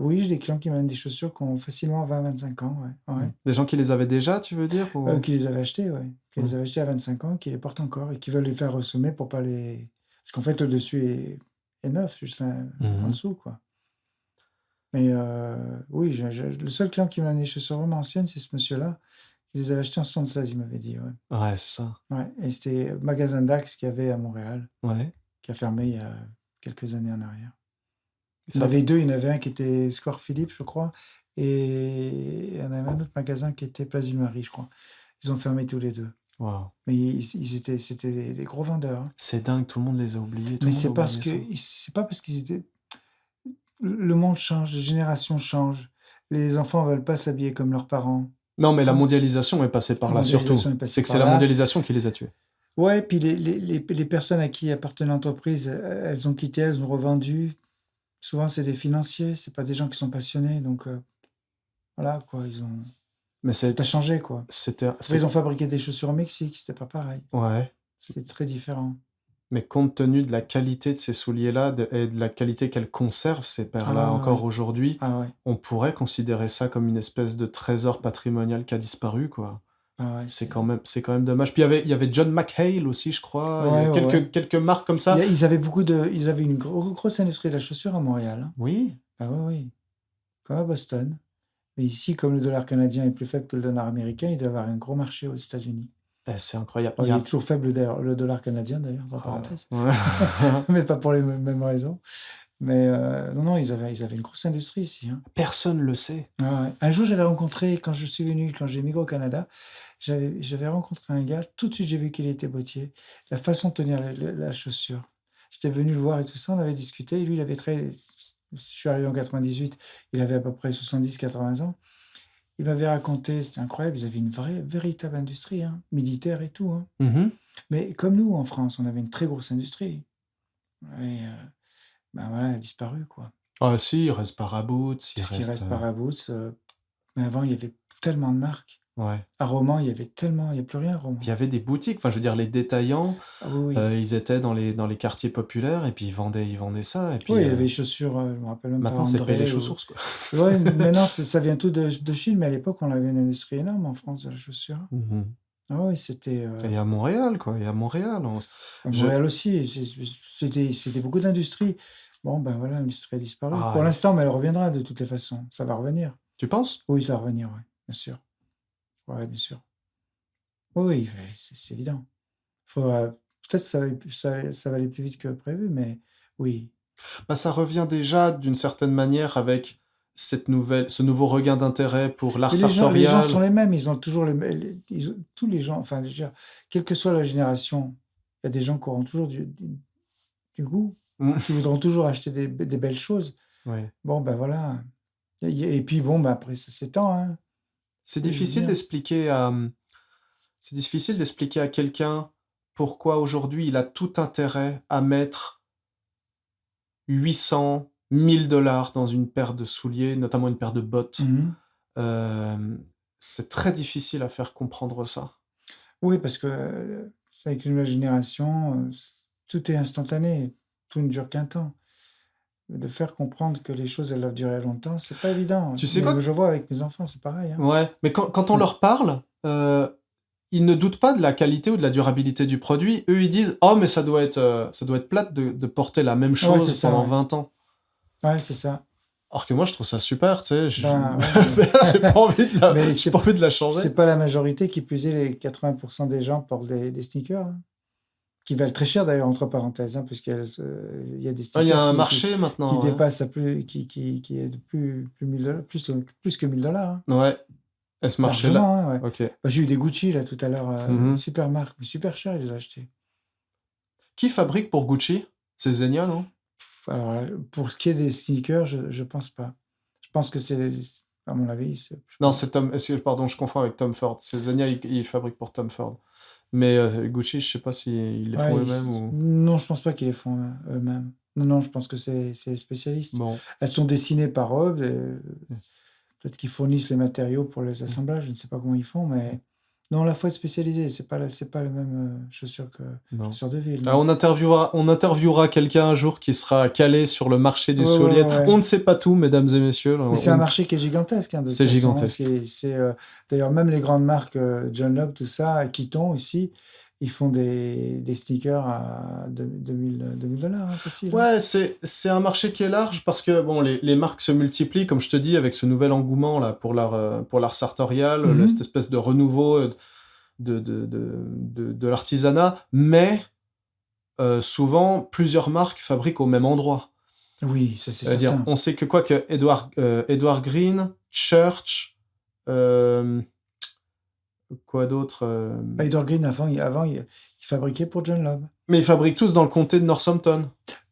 oui, j'ai des clients qui m'amènent des chaussures qui ont facilement 20-25 ans, ouais. Ouais. Des gens qui les avaient déjà, tu veux dire ou... Qui les avaient achetées, ouais. Qui Ouais. les avaient achetées à 25 ans, qui les portent encore et qui veulent les faire ressommer pour pas les. Parce qu'en fait, le dessus est neuf, juste en Mhm. dessous, quoi. Mais oui, le seul client qui m'a amené des chaussures vraiment anciennes, c'est ce monsieur-là. Il les avait achetées en 76, il m'avait dit, ouais. Ouais, c'est ça. Ouais. Et c'était le magasin Dax qu'il y avait à Montréal, Ouais. qui a fermé il y a quelques années en arrière. Il y en Ça- avait deux, il y en avait un qui était Square Philippe, je crois, et il y en avait un autre magasin qui était Place du Marie, je crois. Ils ont fermé tous les deux. Wow. Mais c'était des gros vendeurs. Hein. C'est dingue, tout le monde les a oubliés. Tout Mais le monde a oublié ça. c'est pas parce qu'ils étaient. Le monde change, les générations changent. Les enfants veulent pas s'habiller comme leurs parents. Non, mais la Comme- mondialisation est passée par La là, surtout. mondialisation est passée C'est que par c'est la là. mondialisation qui les a tués. Ouais, puis les personnes à qui appartenait l'entreprise, elles ont quitté, elles ont revendu. Souvent, c'est des financiers, c'est pas des gens qui sont passionnés. Donc, voilà, quoi, Mais ça a changé, quoi. c'était... Après, ils ont fabriqué des chaussures au Mexique, c'était pas pareil. Ouais. C'était très différent. Mais compte tenu de la qualité de ces souliers-là et de la qualité qu'elles conservent, ces paires-là, Ah ouais, encore ouais. aujourd'hui, Ah ouais, on pourrait considérer ça comme une espèce de trésor patrimonial qui a disparu, quoi. ah ouais. C'est quand même dommage. Puis il y avait John McHale aussi, je crois. Il y a Ouais, ouais. quelques marques comme ça. Ils avaient une grosse industrie de la chaussure à Montréal. Hein. Oui. Ah oui, oui. Comme à Boston. Mais ici, comme le dollar canadien est plus faible que le dollar américain, il doit y avoir un gros marché aux États-Unis. C'est incroyable. Il est toujours faible d'ailleurs, le dollar canadien d'ailleurs, entre parenthèses. Ouais. Mais pas pour les mêmes raisons. Mais non, ils avaient une grosse industrie ici. Hein. Personne le sait. Ah ouais. Un jour, j'avais rencontré, quand j'ai migré au Canada, j'avais rencontré un gars, tout de suite j'ai vu qu'il était bottier, la façon de tenir la chaussure. J'étais venu le voir et tout ça, on avait discuté, et lui, je suis arrivé en 98, il avait à peu près 70-80 ans. Il m'avait raconté, c'était incroyable, ils avaient une véritable industrie, hein, militaire et tout. Hein. Mhm. Mais comme nous, en France, on avait une très grosse industrie. Et ben voilà, elle a disparu, quoi. Ah si, il reste Paraboot, Tout ce qui reste Paraboots. Mais avant, il y avait tellement de marques. Ouais. À Romans, il y n'y a plus rien à Romans. Puis il y avait des boutiques, enfin je veux dire les détaillants, Ah oui, oui. ils étaient dans les quartiers populaires et puis ils vendaient ça. Et puis Oui, il y avait les chaussures, je me rappelle même pas. maintenant c'est André Pelle et ou- Chaussures, quoi. Ouais, maintenant, ça vient tout de Chine, mais à l'époque, on avait une industrie énorme en France de la chaussure. Mhm. Ah oui, c'était. Et à Montréal, quoi. Et à Montréal. À Montréal aussi, c'était beaucoup d'industrie. Bon, ben voilà, l'industrie a disparu. Ah, Pour ouais. l'instant, mais elle reviendra de toutes les façons. Ça va revenir. Tu penses? Oui, ça va revenir, oui, bien sûr. Oui, bien sûr. Oui, c'est évident. Faudra. Peut-être que ça va aller plus vite que prévu, mais oui. Bah, ça revient déjà d'une certaine manière avec ce nouveau regain d'intérêt pour l'art Et les gens sartorial. sont les mêmes, ils ont toujours tous les gens, enfin, je veux dire, quelle que soit la génération, il y a des gens qui auront toujours du goût, Mm. qui voudront toujours acheter des belles choses. Ouais. Bon, ben voilà. Et puis, bon, ben après, ça s'étend. Hein. C'est Oui, je veux difficile dire. d'expliquer à quelqu'un pourquoi aujourd'hui il a tout intérêt à mettre 800, 1000 $ dans une paire de souliers, notamment une paire de bottes. Mhm. C'est très difficile à faire comprendre ça. Oui, parce que c'est avec une nouvelle génération, tout est instantané, tout ne dure qu'un temps. De faire comprendre que les choses, elles doivent durer longtemps, c'est pas évident. Tu sais Mais quoi? je vois avec mes enfants, c'est pareil, hein. Ouais, mais quand on Ouais. leur parle, ils ne doutent pas de la qualité ou de la durabilité du produit. Eux, ils disent: «Oh, mais ça doit être plate de porter la même Ouais, c'est chose ça, pendant ouais. 20 ans». Ouais, c'est ça. Alors que moi, je trouve ça super, tu sais, Ben ouais, mais j'ai pas envie de la mais j'ai pas envie de la changer. c'est pas la majorité, qui plus est, les 80 des gens portent des sneakers, hein, qui valent très cher d'ailleurs, entre parenthèses, hein, puisqu'il y a des Ah, il y a sneakers un qui marché maintenant, ouais. dépassent à plus qui est de plus 1 000 $, plus que 1 000 $, hein. Ouais, et ce marché-là, Largement, hein, ouais. OK. Bah, j'ai eu des Gucci là tout à l'heure, une Mmh. super marque, mais super cher, ils les ont achetés. Qui fabrique pour Gucci? C'est Zegna, non? Alors, pour ce qui est des sneakers, je pense pas. Je pense que c'est à mon avis, c'est je sais Non, pas. c'est Tom pardon, je confonds avec Tom Ford. C'est Zegna, il fabrique pour Tom Ford. Mais Gucci, je sais pas s'ils les font Ouais, eux-mêmes ou... non, je pense pas qu'ils les font, eux-mêmes. Non, non, je pense que c'est les spécialistes. Bon. Elles sont dessinées par eux, Mmh. peut-être qu'ils fournissent les matériaux pour les assemblages, je ne sais pas comment ils font, mais non, là, faut être spécialisé, c'est pas la même, chaussure que Non. chaussure de ville, Ah, non. on interviewera quelqu'un un jour qui sera calé sur le marché du Ouais, ouais, soulier. ouais, ouais. On ne sait pas tout, mesdames et messieurs. Mais c'est un marché qui est gigantesque, hein, de toute C'est façon, hein. gigantesque. D'ailleurs, même les grandes marques, John Love, tout ça, Kiton ici, ils font des sneakers à 2 000 $, hein, facile, hein. Ouais, c'est un marché qui est large parce que bon, les marques se multiplient, comme je te dis, avec ce nouvel engouement là pour l'art sartorial, cette Mhm. espèce de renouveau de l'artisanat, mais souvent plusieurs marques fabriquent au même endroit. Oui, ça c'est C'est-à-dire, certain. on sait que quoi que Edward Green, Church, euh, quoi d'autre Edward Green, avant, il fabriquait pour John Love. mais ils fabriquent tous dans le comté de Northampton.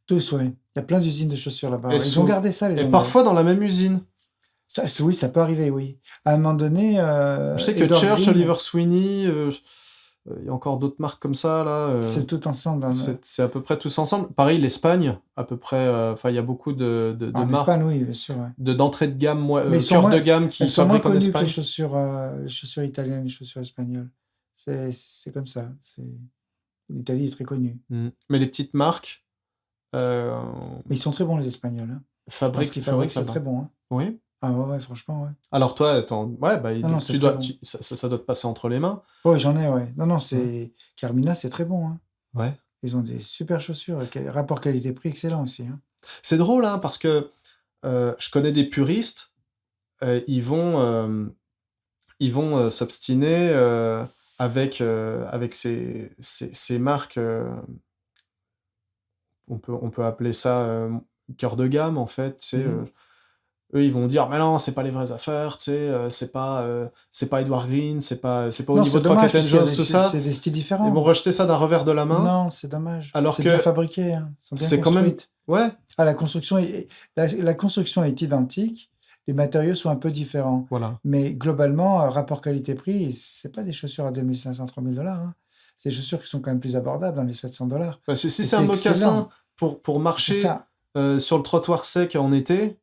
Tous, ouais. Il y a plein d'usines de chaussures là-bas, Et, ouais. Ils ont gardé ça, les et Anglais. parfois dans la même usine. Ça, oui, ça peut arriver, oui. À un moment donné, Je sais que Edward Church, Green, Oliver Sweeney, il y a encore d'autres marques comme ça, là. c'est tout ensemble C'est à peu près tous ensemble. Pareil, l'Espagne, à peu près. Enfin, il y a beaucoup de en marques Espagne, oui, bien sûr, ouais. d'entrée de gamme, Mais cœur de gamme qui elles sont moins fabriquent en connues que Espagne. les chaussures italiennes, les chaussures espagnoles. C'est comme ça. L'Italie est très connue. Mais les petites marques euh, Mais ils sont très bons, les Espagnols, hein. Parce qu'ils fabriquent, c'est là-bas. très bon, hein. Oui. Ah ouais, franchement, ouais. Alors toi, attends, ouais, bah, Non, non, c'est très bon. ça doit te passer entre les mains. Ouais, j'en ai, ouais. Non, non, Ouais. Carmina, c'est très bon, hein. Ouais. Ils ont des super chaussures. Rapport qualité-prix excellent aussi, hein. C'est drôle, hein, parce que je connais des puristes, ils vont s'obstiner avec ces marques, on peut appeler ça cœur de gamme, en fait. Tu sais, Mhm. eux, ils vont dire, mais non, c'est pas les vraies affaires, tu sais, c'est pas Edward Green, c'est pas au Non, niveau c'est de dommage, Crockett parce qu'il y a Jones, tout ça. c'est des styles Ils différents. vont rejeter ça d'un revers de la main, Non, c'est dommage. alors C'est bien que fabriqué, hein. Ils sont bien c'est quand même... construites. Ouais, Ah, la construction est identique, les matériaux sont un peu différents. voilà. Mais globalement, rapport qualité-prix, c'est pas des chaussures à 2500, 3000 $, hein. C'est des chaussures qui sont quand même plus abordables, dans les 700 $. Parce que si Et c'est un c'est mocassin excellent. pour C'est marcher ça. sur le trottoir sec en été,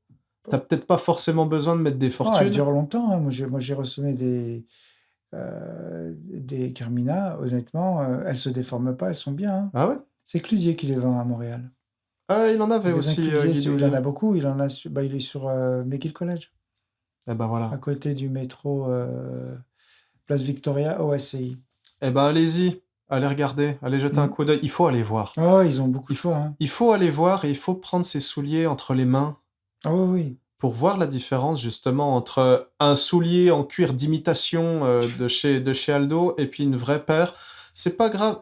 t'as peut-être pas forcément besoin de mettre des Oh, elles fortunes. durent longtemps, hein. Moi, j'ai ressommé des Carmina. Honnêtement, elles se déforment pas, elles sont bien, hein. Ah ouais? C'est Clusier qui les vend à Montréal. Ah, il en avait Magasin aussi, Clusier, Guy il en Douillet. a beaucoup. Il est sur McGill College, Eh ben à voilà. côté du métro Place Victoria, OSCI. Eh ben allez-y, allez regarder, allez jeter un Mm. coup d'œil. Il faut aller voir. Oh, ils ont beaucoup de choix, hein. Il faut aller voir et il faut prendre ses souliers entre les mains Ah oui, oui. pour voir la différence justement entre un soulier en cuir d'imitation de chez Aldo et puis une vraie paire. C'est pas grave,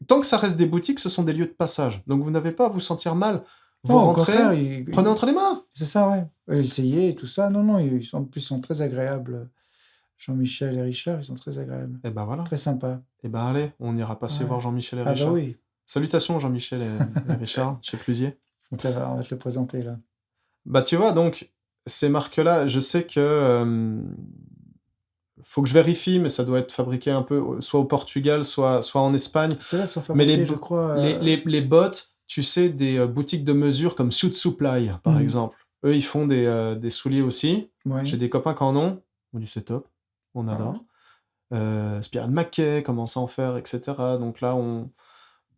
tant que ça reste des boutiques, ce sont des lieux de passage. Donc vous n'avez pas à vous sentir mal. Vous Non, au rentrez, contraire, prenez entre les mains. c'est ça, ouais. Essayer et tout ça. Non, non, en plus, ils sont très agréables. Jean-Michel et Richard, ils sont très agréables. Et ben voilà. Très sympas. Et ben allez, on ira passer Ouais. voir Jean-Michel et Ah bah Richard. oui, Salutations Jean-Michel et Richard chez Clusier. on va te le présenter, là. Bah tu vois, donc ces marques-là, je sais que faut que je vérifie, mais ça doit être fabriqué un peu soit au Portugal, soit en Espagne. Celles-là sont Mais fabriquées, je crois. les bottes, tu sais, des boutiques de mesure comme Suit Supply, par exemple. Eux, ils font des souliers aussi. Ouais. J'ai des copains qui en ont. On dit c'est top, on adore. Ouais. Spiral Mackay commence à en faire, etc. Donc là,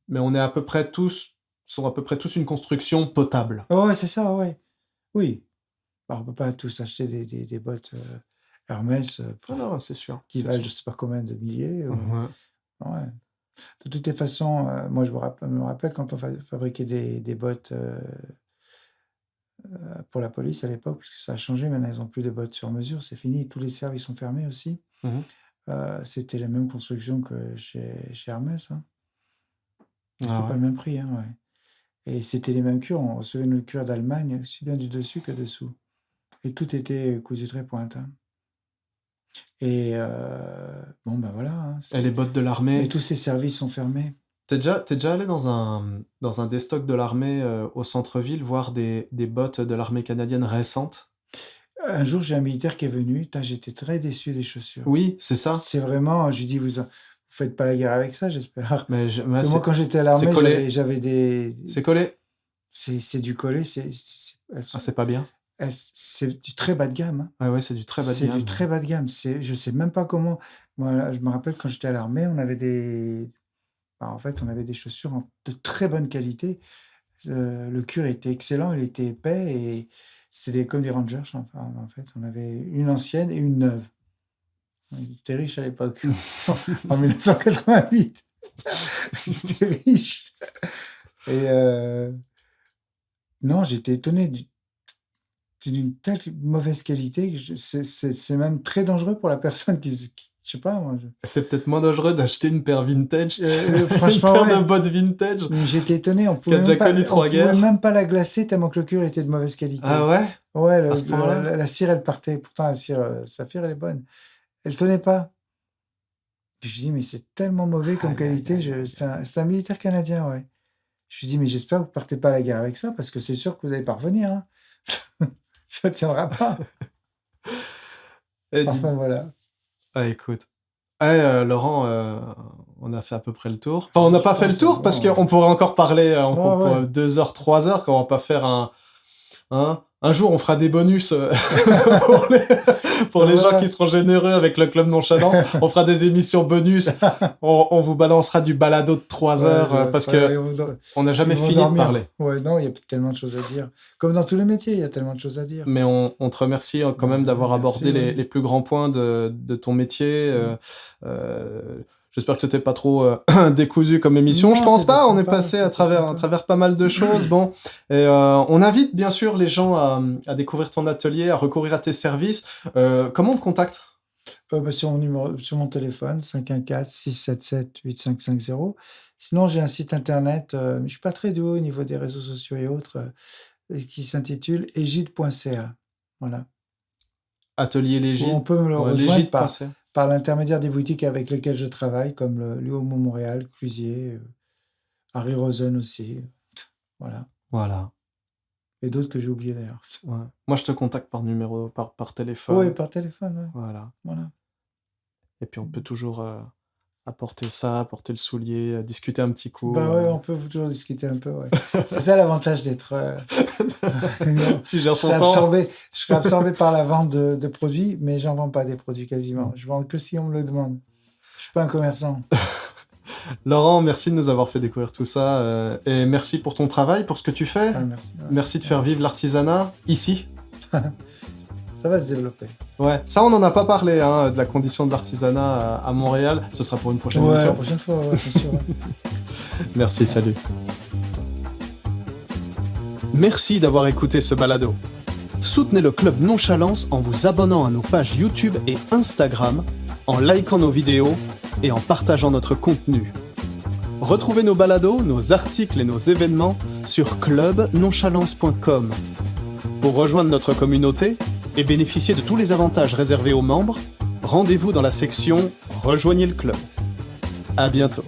mais on est à peu près tous, sont à peu près tous une construction potable. Ouais, c'est ça, ouais. Oui. Alors, on peut pas tous acheter des bottes Hermès Non, c'est sûr. qui c'est valent sûr. je sais pas combien de milliers. Ouais. Ouais. De toutes les façons, moi je me rappelle quand on fabriquait des bottes pour la police à l'époque, puisque ça a changé, maintenant ils n'ont plus de bottes sur mesure, c'est fini, tous les services sont fermés aussi. Mhm. C'était la même construction que chez Hermès. Hein. C'était Ah pas ouais. le même prix. Hein, ouais. Et c'était les mêmes cuirs, on recevait nos cuirs d'Allemagne, aussi bien du dessus que dessous. Et tout était cousu très pointe. Hein. Et bon, ben voilà. Hein, Et les bottes de mais l'armée. tous ces services sont fermés. T'es déjà allé dans un des stocks de l'armée au centre-ville voir des bottes de l'armée canadienne récentes? Un jour, j'ai un militaire qui est venu, j'étais très déçu des chaussures. Oui, c'est ça. C'est vraiment, je lui dis, vous faites pas la guerre avec ça, j'espère. Mais Parce que moi, quand j'étais à l'armée, collé. j'avais des. C'est collé. C'est du collé, Ah, c'est pas bien. c'est du très bas de gamme. Hein. Ouais, c'est du très bas de C'est gamme. du très bas de gamme. Je sais même pas comment. Moi, là, je me rappelle quand j'étais à l'armée, on avait en fait, on avait des chaussures de très bonne qualité. Le cuir était excellent, il était épais et c'était comme des Rangers. Enfin, en fait, on avait une ancienne et une neuve. Ils étaient riches à l'époque, en 1988. Ils étaient riches. Et non, j'étais étonné d'une telle mauvaise qualité que c'est même très dangereux pour la personne qui je sais pas, moi. C'est peut-être moins dangereux d'acheter une paire vintage, franchement, une paire de bottes vintage. J'étais étonné, on pouvait même pas la glacer tellement que le cuir était de mauvaise qualité. Ah ouais? Ouais, À ce moment-là? la cire, elle partait. Pourtant, la cire saphir, elle est bonne. Elle tenait pas. Je lui dis, mais c'est tellement mauvais comme qualité. C'est un militaire canadien, ouais. Je lui dis, mais j'espère que vous partez pas à la guerre avec ça, parce que c'est sûr que vous allez pas revenir. Hein. Ça tiendra pas. Enfin, voilà. Ah, écoute. Laurent, on a fait à peu près le tour. Enfin, on n'a pas fait le tour parce qu'on pourrait encore parler 2 heures, 3 heures, quand on va pas faire un jour, on fera des bonus pour les gens qui seront généreux avec le Club Nonchalance. On fera des émissions bonus. On vous balancera du balado de 3 heures parce que on n'a jamais fini de parler. Ouais, non, il y a tellement de choses à dire. Comme dans tous les métiers, il y a tellement de choses à dire. Mais on te remercie quand même d'avoir abordé les plus grands points de ton métier. J'espère que c'était pas trop décousu comme émission. Non, je pense pas. On est passé à travers pas mal de choses. Bon, et on invite bien sûr les gens à découvrir ton atelier, à recourir à tes services. Comment on te contacte? Sur mon téléphone, 514-677-8550. Sinon, j'ai un site internet, mais je suis pas très doué au niveau des réseaux sociaux et autres, qui s'intitule egide.ca. Voilà. Atelier L'Égide. On peut me le rejoindre par l'intermédiaire des boutiques avec lesquelles je travaille, comme le Luomo Montréal, Clusier, Harry Rosen aussi. Voilà. Et d'autres que j'ai oubliés d'ailleurs. Ouais. Moi, je te contacte par numéro, par téléphone. Oui, par téléphone, ouais. Voilà. Et puis, on peut toujours apporter le soulier, discuter un petit coup. Bah ouais, on peut toujours discuter un peu, ouais. C'est ça l'avantage d'être... Tu gères ton temps. Je serais absorbé par la vente de produits, mais j'en vends pas des produits quasiment. Je vends que si on me le demande. Je suis pas un commerçant. Laurent, merci de nous avoir fait découvrir tout ça. Et merci pour ton travail, pour ce que tu fais. Merci. Ouais. Merci de faire vivre l'artisanat ici. Ça va se développer. Ouais, ça on n'en a pas parlé, de la condition de l'artisanat à Montréal. Ce sera pour une prochaine émission. La prochaine fois, bien sûr. Ouais. Merci, salut. Merci d'avoir écouté ce balado. Soutenez le Club Nonchalance en vous abonnant à nos pages YouTube et Instagram, en likant nos vidéos et en partageant notre contenu. Retrouvez nos balados, nos articles et nos événements sur clubnonchalance.com. Pour rejoindre notre communauté et bénéficier de tous les avantages réservés aux membres, rendez-vous dans la section « Rejoignez le club ». À bientôt.